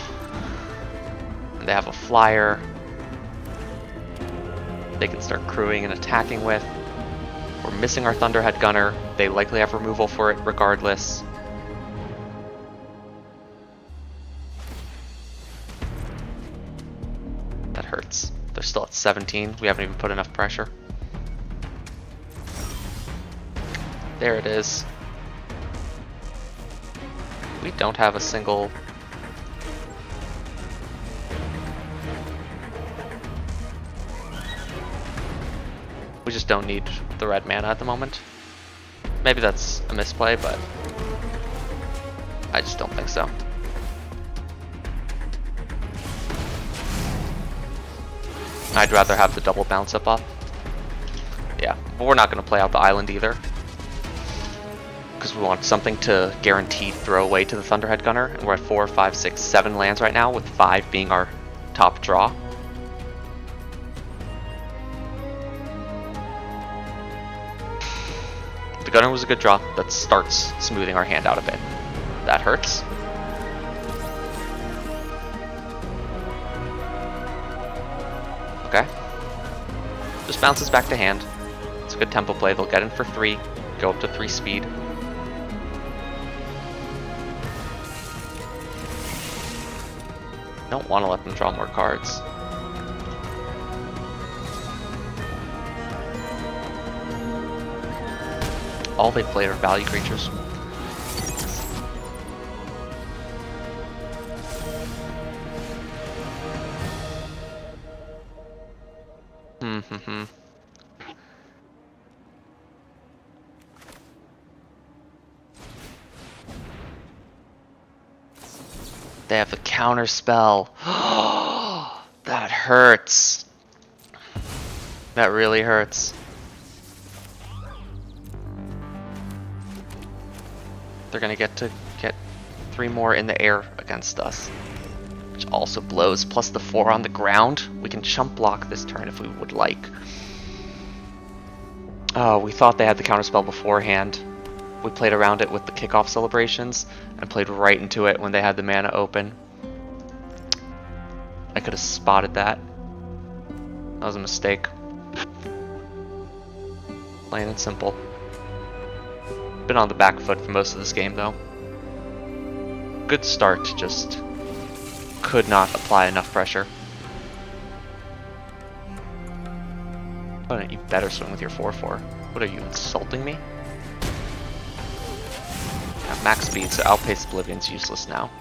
And they have a flyer they can start crewing and attacking with. We're missing our Thunderhead Gunner. They likely have removal for it regardless. That hurts. They're still at 17. We haven't even put enough pressure. There it is. We don't have a single... We just don't need the red mana at the moment. Maybe that's a misplay, but I just don't think so. I'd rather have the double bounce up off. Yeah, but we're not going to play out the island either, because we want something to guaranteed throw away to the Thunderhead Gunner, and we're at 4, 5, 6, 7 lands right now, with 5 being our top draw. The Gunner was a good draw. That starts smoothing our hand out a bit. That hurts. Okay. Just bounces back to hand. It's a good tempo play. They'll get in for 3, go up to 3 speed. Don't want to let them draw more cards. All they played are value creatures. They have the counter spell. That hurts. That really hurts. They're gonna get 3 more in the air against us, which also blows. Plus the 4 on the ground. We can chump block this turn if we would like. Oh, we thought they had the counterspell beforehand. We played around it with the kickoff celebrations and played right into it when they had the mana open. I could have spotted that. That was a mistake. Plain and simple. Been on the back foot for most of this game though. Good start, just could not apply enough pressure. Why don't you better swing with your 4/4? What are you, insulting me? Yeah, max speed, so Outpace Oblivion's useless now.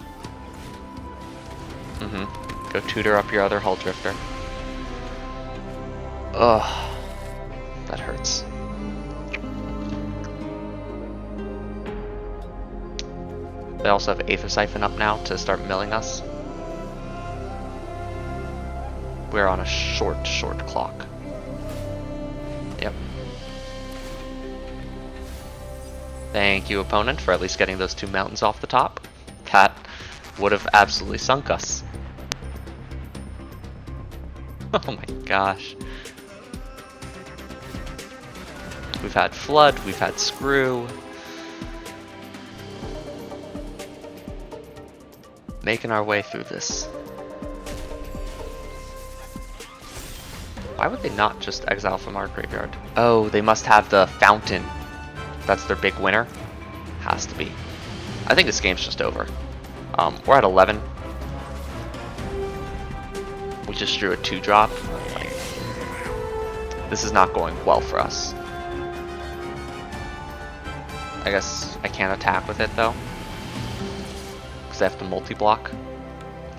Go tutor up your other Hull Drifter. Ugh. That hurts. They also have Aether Siphon up now to start milling us. We're on a short clock. Yep. Thank you, opponent, for at least getting those 2 mountains off the top. That would have absolutely sunk us. Oh my gosh. We've had Flood, we've had Screw. Making our way through this. Why would they not just exile from our graveyard? Oh, they must have the Fountain. That's their big winner. Has to be. I think this game's just over. We're at 11. We just drew a 2-drop. Like, this is not going well for us. I guess I can't attack with it though, because I have to multi-block.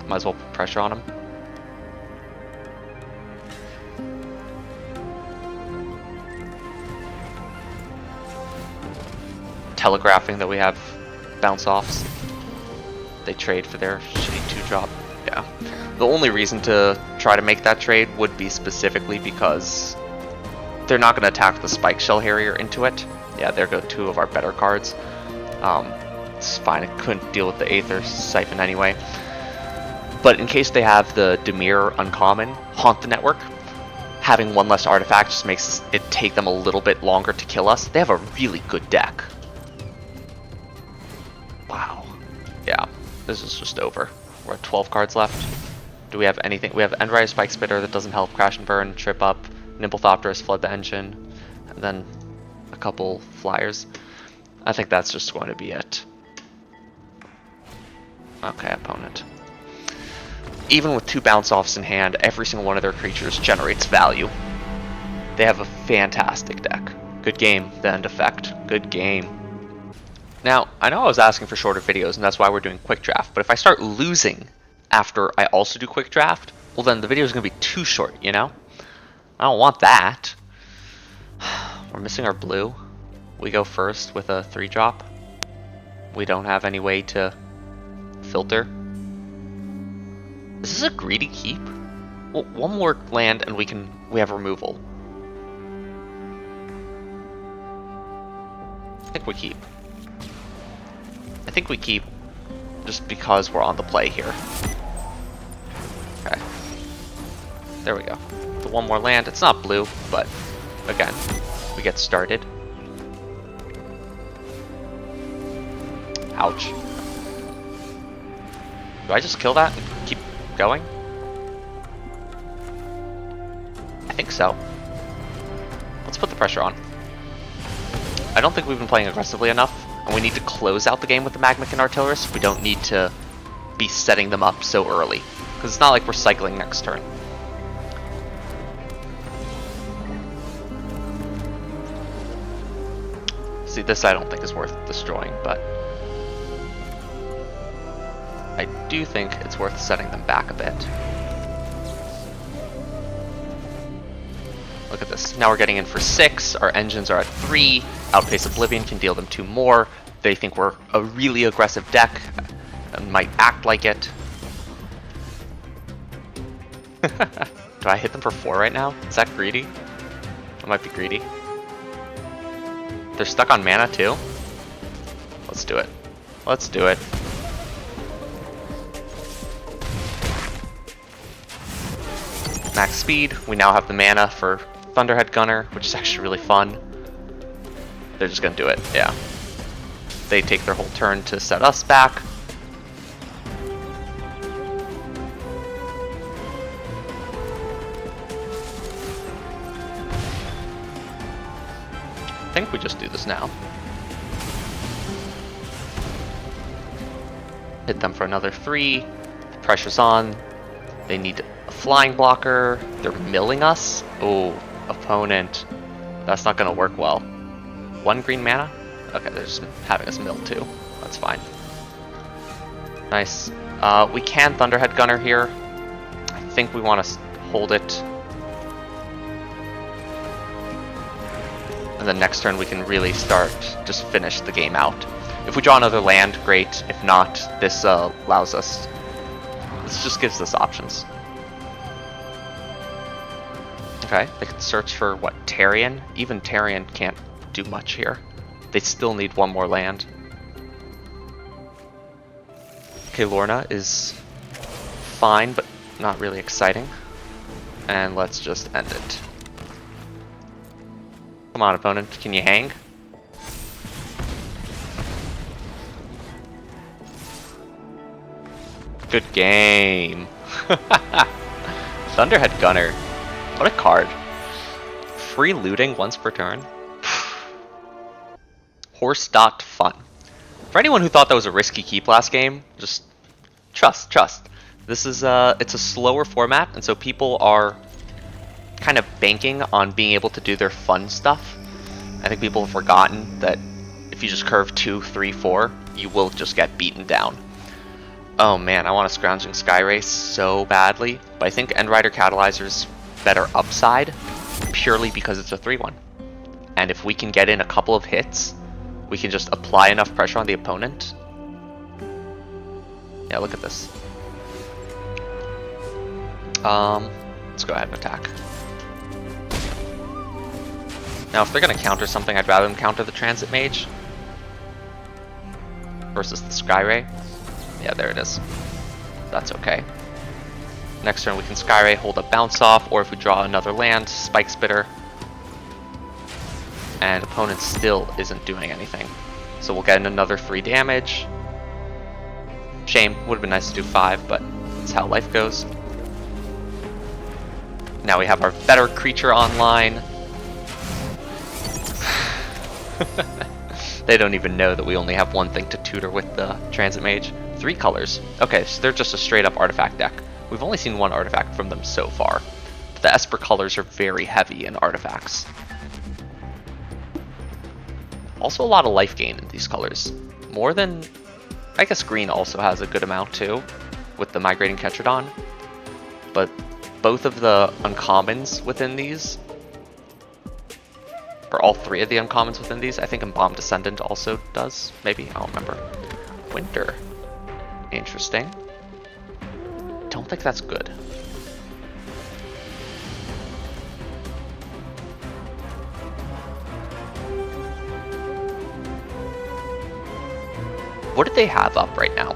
Might as well put pressure on him. Telegraphing that we have bounce-offs. They trade for their shitty 2-drop. Yeah. The only reason to try to make that trade would be specifically because they're not going to attack the Spike Shell Harrier into it. Yeah, there go two of our better cards. It's fine, I couldn't deal with the Aether Siphon anyway. But in case they have the Dimir Uncommon haunt the network, having one less artifact just makes it take them a little bit longer to kill us. They have a really good deck. Wow. Yeah, this is just over. We're at 12 cards left. Do we have anything? We have Endrider Spike Spitter that doesn't help, Crash and Burn, Trip Up, Nimblethopterus, Flood the Engine, and then a couple flyers. I think that's just going to be it. Okay, opponent. Even with 2 bounce-offs in hand, every single one of their creatures generates value. They have a fantastic deck. Good game, the end effect. Good game. Now, I know I was asking for shorter videos, and that's why we're doing Quick Draft, but if I start losing after I also do Quick Draft, well then the video is going to be too short, you know? I don't want that. We're missing our blue. We go first with a 3-drop. We don't have any way to filter. Is this a greedy keep? Well, one more land and we have removal. I think we keep. I think we keep just because we're on the play here. Okay. There we go. The one more land. It's not blue, but again, we get started. Ouch. Do I just kill that and keep going? I think so. Let's put the pressure on. I don't think we've been playing aggressively enough, and we need to close out the game with the MAGMAKIN Artillerists. We don't need to be setting them up so early, because it's not like we're cycling next turn. See, this I don't think is worth destroying, but I do think it's worth setting them back a bit. Look at this. Now we're getting in for 6. Our engines are at 3. Outpace Oblivion can deal them 2 more. They think we're a really aggressive deck and might act like it. Do I hit them for 4 right now? Is that greedy? That might be greedy. They're stuck on mana too? Let's do it. Let's do it. Max speed. We now have the mana for Thunderhead Gunner, which is actually really fun. They're just gonna do it, yeah. They take their whole turn to set us back. I think we just do this now. Hit them for another 3. The pressure's on. They need a flying blocker. They're milling us. Oh, opponent. That's not gonna work well. 1 green mana? Okay, they're just having us mill too. That's fine. Nice. We can Thunderhead Gunner here. I think we want to hold it. And then next turn we can really start, just finish the game out. If we draw another land, great. If not, this allows us, this just gives us options. Okay, they can search for, what, Tarion? Even Tarion can't do much here. They still need 1 more land. Okay, Lorna is fine, but not really exciting. And let's just end it. Come on, opponent, can you hang? Good game. Thunderhead Gunner. What a card. Free looting once per turn. Horse.fun. For anyone who thought that was a risky keep last game, just trust. This is it's a slower format, and so people are kind of banking on being able to do their fun stuff. I think people have forgotten that if you just curve 2, 3, 4, you will just get beaten down. Oh man, I want a Scrounging Sky Race so badly, but I think Endrider Catalyzer's better upside purely because it's a 3/1. And if we can get in a couple of hits, we can just apply enough pressure on the opponent. Yeah, look at this. Let's go ahead and attack. Now, if they're going to counter something, I'd rather them counter the Transit Mage versus the Skyray. Yeah, there it is. That's okay. Next turn we can Skyray, hold a bounce off, or if we draw another land, Spike Spitter. And opponent still isn't doing anything. So we'll get another 3 damage. Shame, would have been nice to do 5, but that's how life goes. Now we have our better creature online. They don't even know that we only have one thing to tutor with the Transit Mage. 3 colors. Okay, so they're just a straight up artifact deck. We've only seen 1 artifact from them so far. But the Esper colors are very heavy in artifacts. Also a lot of life gain in these colors. More than... I guess green also has a good amount too, with the Migrating Ketrodon. But both of the uncommons within these, or all 3 of the uncommons within these, I think Embalmed Descendant also does, maybe, I don't remember. Winter. Interesting. Don't think that's good. What do they have up right now?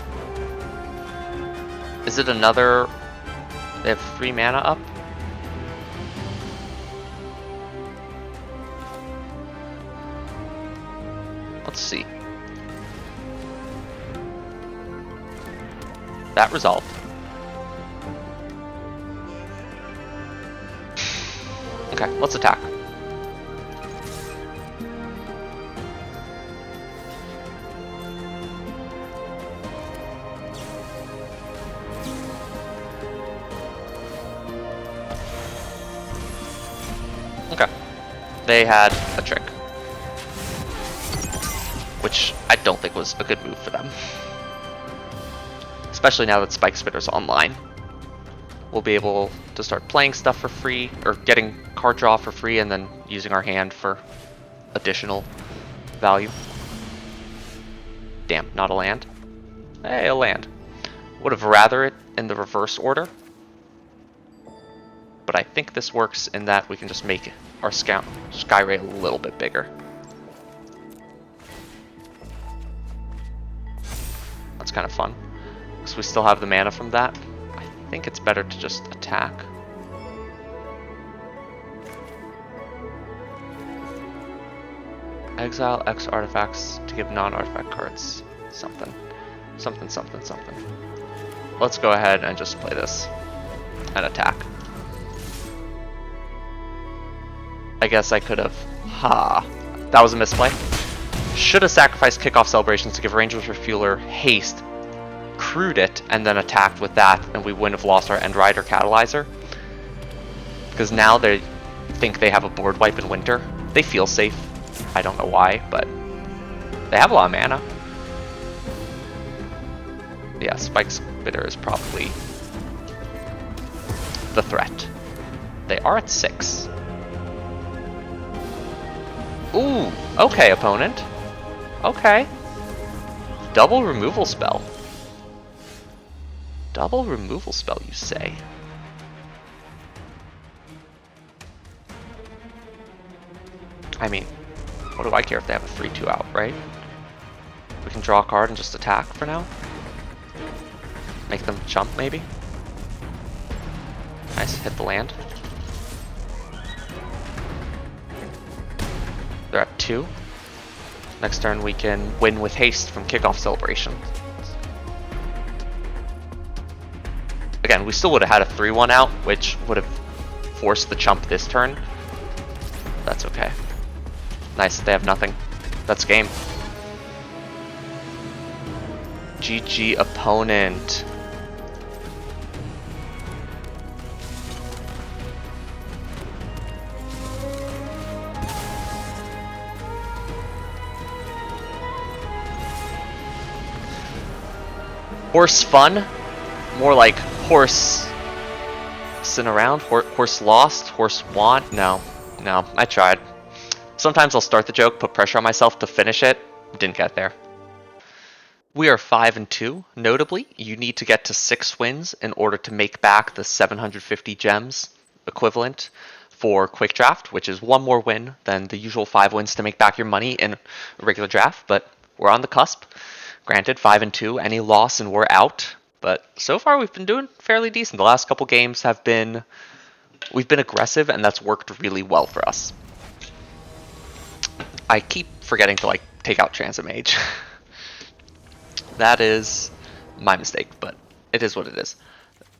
Is it another... They have 3 mana up? Let's see. That resolved. Okay, let's attack. Okay. They had a trick, which I don't think was a good move for them. Especially now that Spike Spitter's online. We'll be able to start playing stuff for free, or getting card draw for free, and then using our hand for additional value. Damn, not a land. Hey, a land. Would have rather it in the reverse order. But I think this works in that we can just make our Skyray a little bit bigger. That's kind of fun. Because we still have the mana from that. I think it's better to just attack. Exile X artifacts to give non-artifact cards something. Something, something, something. Let's go ahead and just play this and attack. I guess I could have... that was a misplay. Should have sacrificed Kickoff Celebrations to give Ranger's Refueler haste, crewed it, and then attacked with that, and we wouldn't have lost our End Rider Catalyzer. Because now they think they have a board wipe in Winter. They feel safe. I don't know why, but they have a lot of mana. Yeah, Spike Spitter is probably the threat. They are at 6. Ooh, okay, opponent. Okay. Double removal spell. Double removal spell, you say? I mean, what do I care if they have a 3-2 out, right? We can draw a card and just attack for now. Make them jump, maybe? Nice, hit the land. They're at 2. Next turn we can win with haste from Kickoff Celebration. Again, we still would have had a 3-1 out, which would have forced the chump this turn. That's okay. Nice, they have nothing. That's game. GG opponent. Horse fun? More like horse sin around? Horse lost? Horse want? No. No, I tried. Sometimes I'll start the joke, put pressure on myself to finish it. Didn't get there. We are 5-2. Notably, you need to get to 6 wins in order to make back the 750 gems equivalent for quick draft, which is one more win than the usual 5 wins to make back your money in a regular draft, but we're on the cusp. Granted, 5-2, any loss and we're out, but so far we've been doing fairly decent. The last couple games we've been aggressive, and that's worked really well for us. I keep forgetting to take out Transit Mage. That is my mistake, but it is what it is.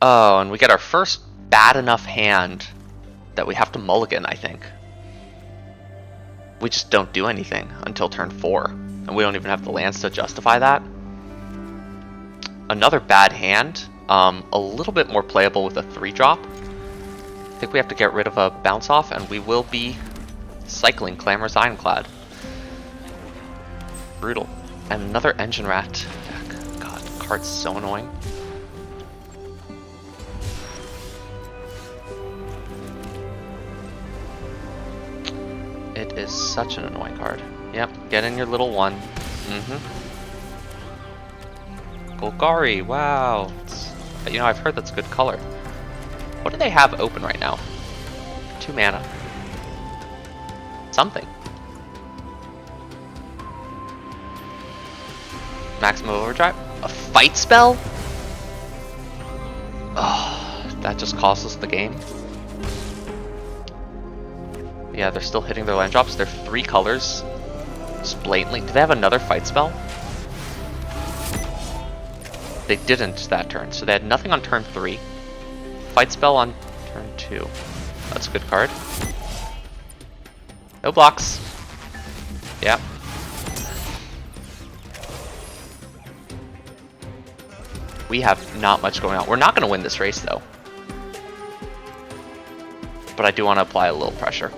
Oh, and we get our first bad enough hand that we have to mulligan, I think. We just don't do anything until turn 4, and we don't even have the lands to justify that. Another bad hand, a little bit more playable with a 3-drop. I think we have to get rid of a bounce off, and we will be cycling Clamorous Ironclad. Brutal. And another Engine Rat. God, the card's so annoying. It is such an annoying card. Yep, get in your little one. Golgari, wow. You know, I've heard that's good color. What do they have open right now? 2 mana. Something. Maximum Overdrive? A fight spell? Oh, that just costs us the game. Yeah, they're still hitting their land drops. They're 3 colors. Just blatantly. Do they have another fight spell? They didn't that turn, so they had nothing on turn 3. Fight spell on turn 2. That's a good card. No blocks. Yeah. We have not much going on. We're not going to win this race, though. But I do want to apply a little pressure.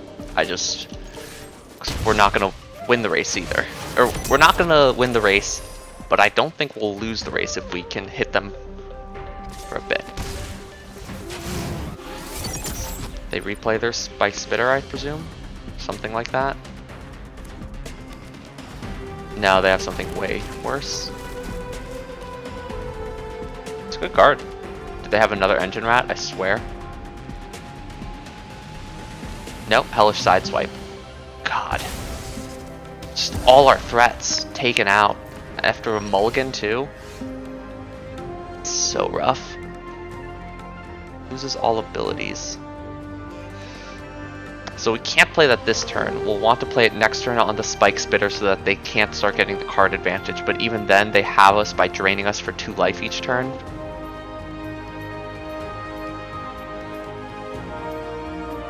We're not going to win the race either. Or, we're not going to win the race, but I don't think we'll lose the race if we can hit them for a bit. They replay their Spike Spitter, I presume? Something like that? No, they have something way worse. It's a good card. Did they have another Engine Rat? I swear. Nope, Hellish Sideswipe. God. Just all our threats taken out. After a mulligan, too. It's so rough. Loses all abilities. So we can't play that this turn. We'll want to play it next turn on the Spike Spitter so that they can't start getting the card advantage. But even then, they have us by draining us for 2 life each turn.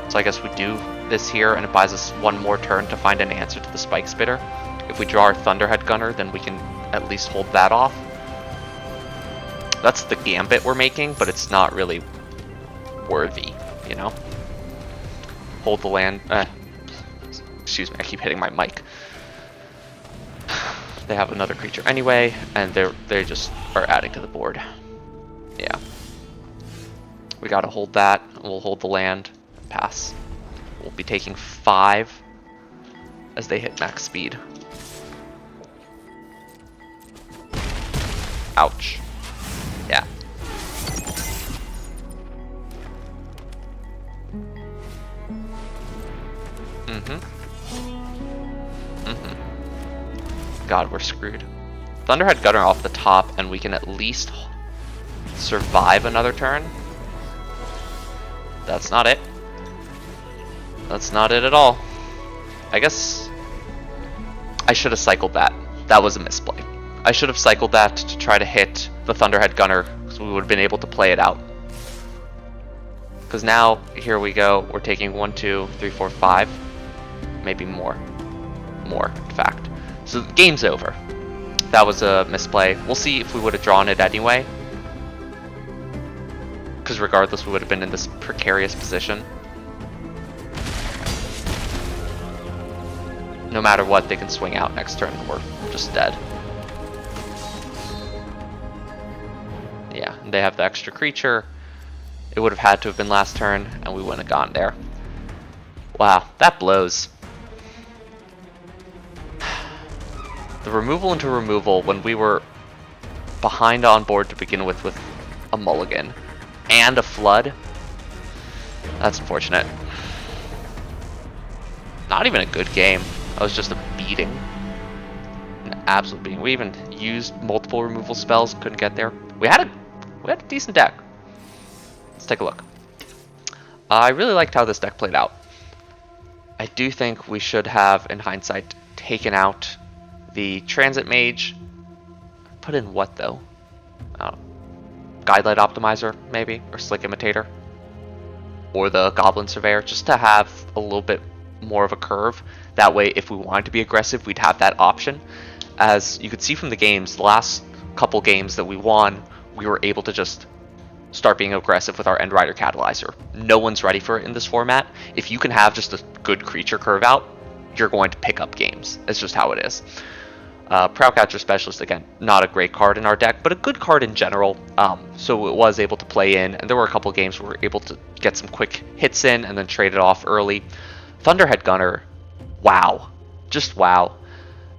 So I guess we do this here, and it buys us 1 more turn to find an answer to the Spike Spitter. If we draw our Thunderhead Gunner, then we can at least hold that off. That's the gambit we're making, but it's not really worthy, you know? Hold the land. Excuse me, I keep hitting my mic. They have another creature anyway, and they just are adding to the board. Yeah. We gotta hold that. We'll hold the land. Pass. We'll be taking 5 as they hit max speed. Ouch. Yeah. God, we're screwed. Thunderhead Gunner off the top, and we can at least survive another turn. That's not it. That's not it at all. I guess I should have cycled that. That was a misplay. I should have cycled that to try to hit the Thunderhead Gunner, so we would have been able to play it out. Because now, here we go. We're taking 1, 2, 3, 4, 5. Maybe more. More, in fact. So the game's over. That was a misplay. We'll see if we would have drawn it anyway. Because regardless, we would have been in this precarious position. No matter what, they can swing out next turn and we're just dead. Yeah, and they have the extra creature. It would have had to have been last turn, and we wouldn't have gone there. Wow, that blows. The removal into removal when we were behind on board to begin with a mulligan and a flood. That's unfortunate. Not even a good game. That was just a beating. An absolute beating. We even used multiple removal spells, couldn't get there. We had a decent deck. Let's take a look. I really liked how this deck played out. I do think we should have, in hindsight, taken out the Transit Mage. Put in what, though? I don't know. Guidelight Optimizer, maybe? Or Slick Imitator? Or the Goblin Surveyor, just to have a little bit more of a curve. That way, if we wanted to be aggressive, we'd have that option. As you could see from the games, the last couple games that we won, we were able to just start being aggressive with our End Rider Catalyzer. No one's ready for it in this format. If you can have just a good creature curve out, you're going to pick up games. It's just how it is. Prowlcatcher Specialist, again, not a great card in our deck, but a good card in general. So it was able to play in, and there were a couple games where we were able to get some quick hits in and then trade it off early. Thunderhead Gunner, wow. Just wow.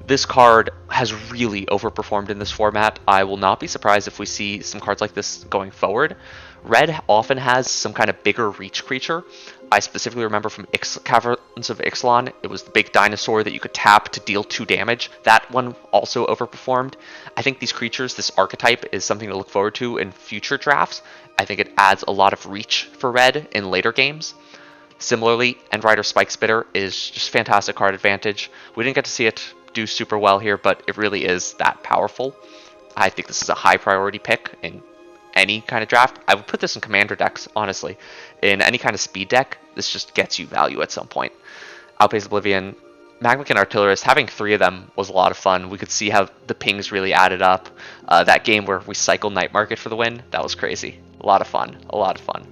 This card has really overperformed in this format. I will not be surprised if we see some cards like this going forward. Red often has some kind of bigger reach creature. I specifically remember from Caverns of Ixalan, it was the big dinosaur that you could tap to deal 2 damage. That one also overperformed. I think these creatures, this archetype, is something to look forward to in future drafts. I think it adds a lot of reach for Red in later games. Similarly, End Rider Spike Spitter is just fantastic card advantage. We didn't get to see it do super well here, but it really is that powerful. I think this is a high priority pick in any kind of draft. I would put this in commander decks, honestly. In any kind of speed deck, this just gets you value at some point. Outpace Oblivion, Magmakin Artillerist, having 3 of them was a lot of fun. We could see how the pings really added up. That game where we cycled Night Market for the win, that was crazy. A lot of fun, a lot of fun.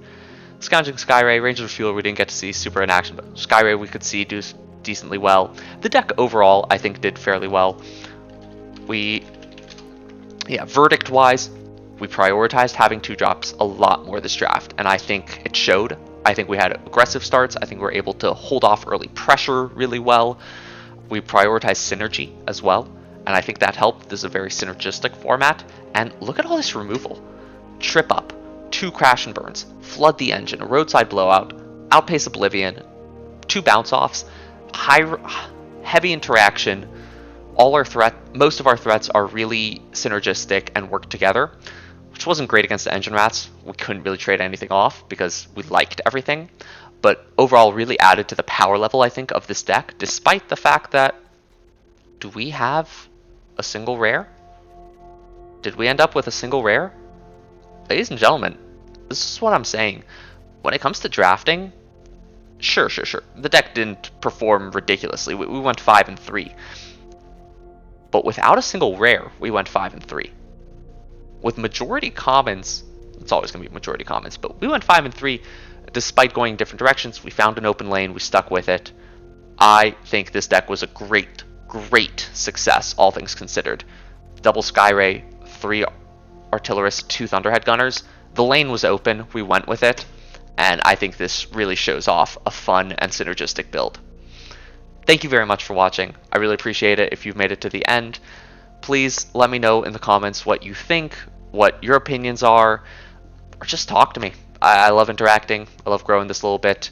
Scrounging Skyray, Ranger of Fuel we didn't get to see super in action, but Skyray we could see do decently well. The deck overall, I think, did fairly well. Verdict-wise, we prioritized having 2 drops a lot more this draft, and I think it showed. I think we had aggressive starts. I think we were able to hold off early pressure really well. We prioritized synergy as well, and I think that helped. This is a very synergistic format, and look at all this removal. Trip Up, 2 Crash and Burns, Flood the Engine, a Roadside Blowout, Outpace Oblivion, 2 Bounce-Offs, heavy interaction. Most of our threats are really synergistic and work together, which wasn't great against the Engine Rats. We couldn't really trade anything off because we liked everything, but overall really added to the power level, I think, of this deck, despite the fact that, do we have a single rare? Did we end up with a single rare? Ladies and gentlemen, this is what I'm saying. When it comes to drafting, sure. The deck didn't perform ridiculously. We went 5-3. But without a single rare, we went 5-3. With majority commons, it's always going to be majority commons, but we went 5-3 despite going different directions. We found an open lane, we stuck with it. I think this deck was a great success, all things considered. Double Skyray, 3 Artillerists, 2 Thunderhead Gunners. The lane was open, we went with it, and I think this really shows off a fun and synergistic build. Thank you very much for watching. I really appreciate it if you've made it to the end. Please let me know in the comments what you think, what your opinions are, or just talk to me. I love interacting. I love growing this a little bit.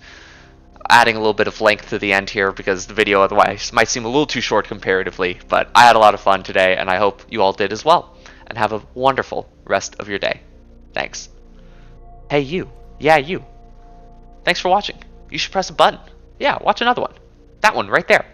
Adding a little bit of length to the end here because the video otherwise might seem a little too short comparatively, but I had a lot of fun today and I hope you all did as well. And have a wonderful rest of your day. Thanks. Hey you. Yeah, you. Thanks for watching. You should press a button. Yeah, watch another one. That one right there.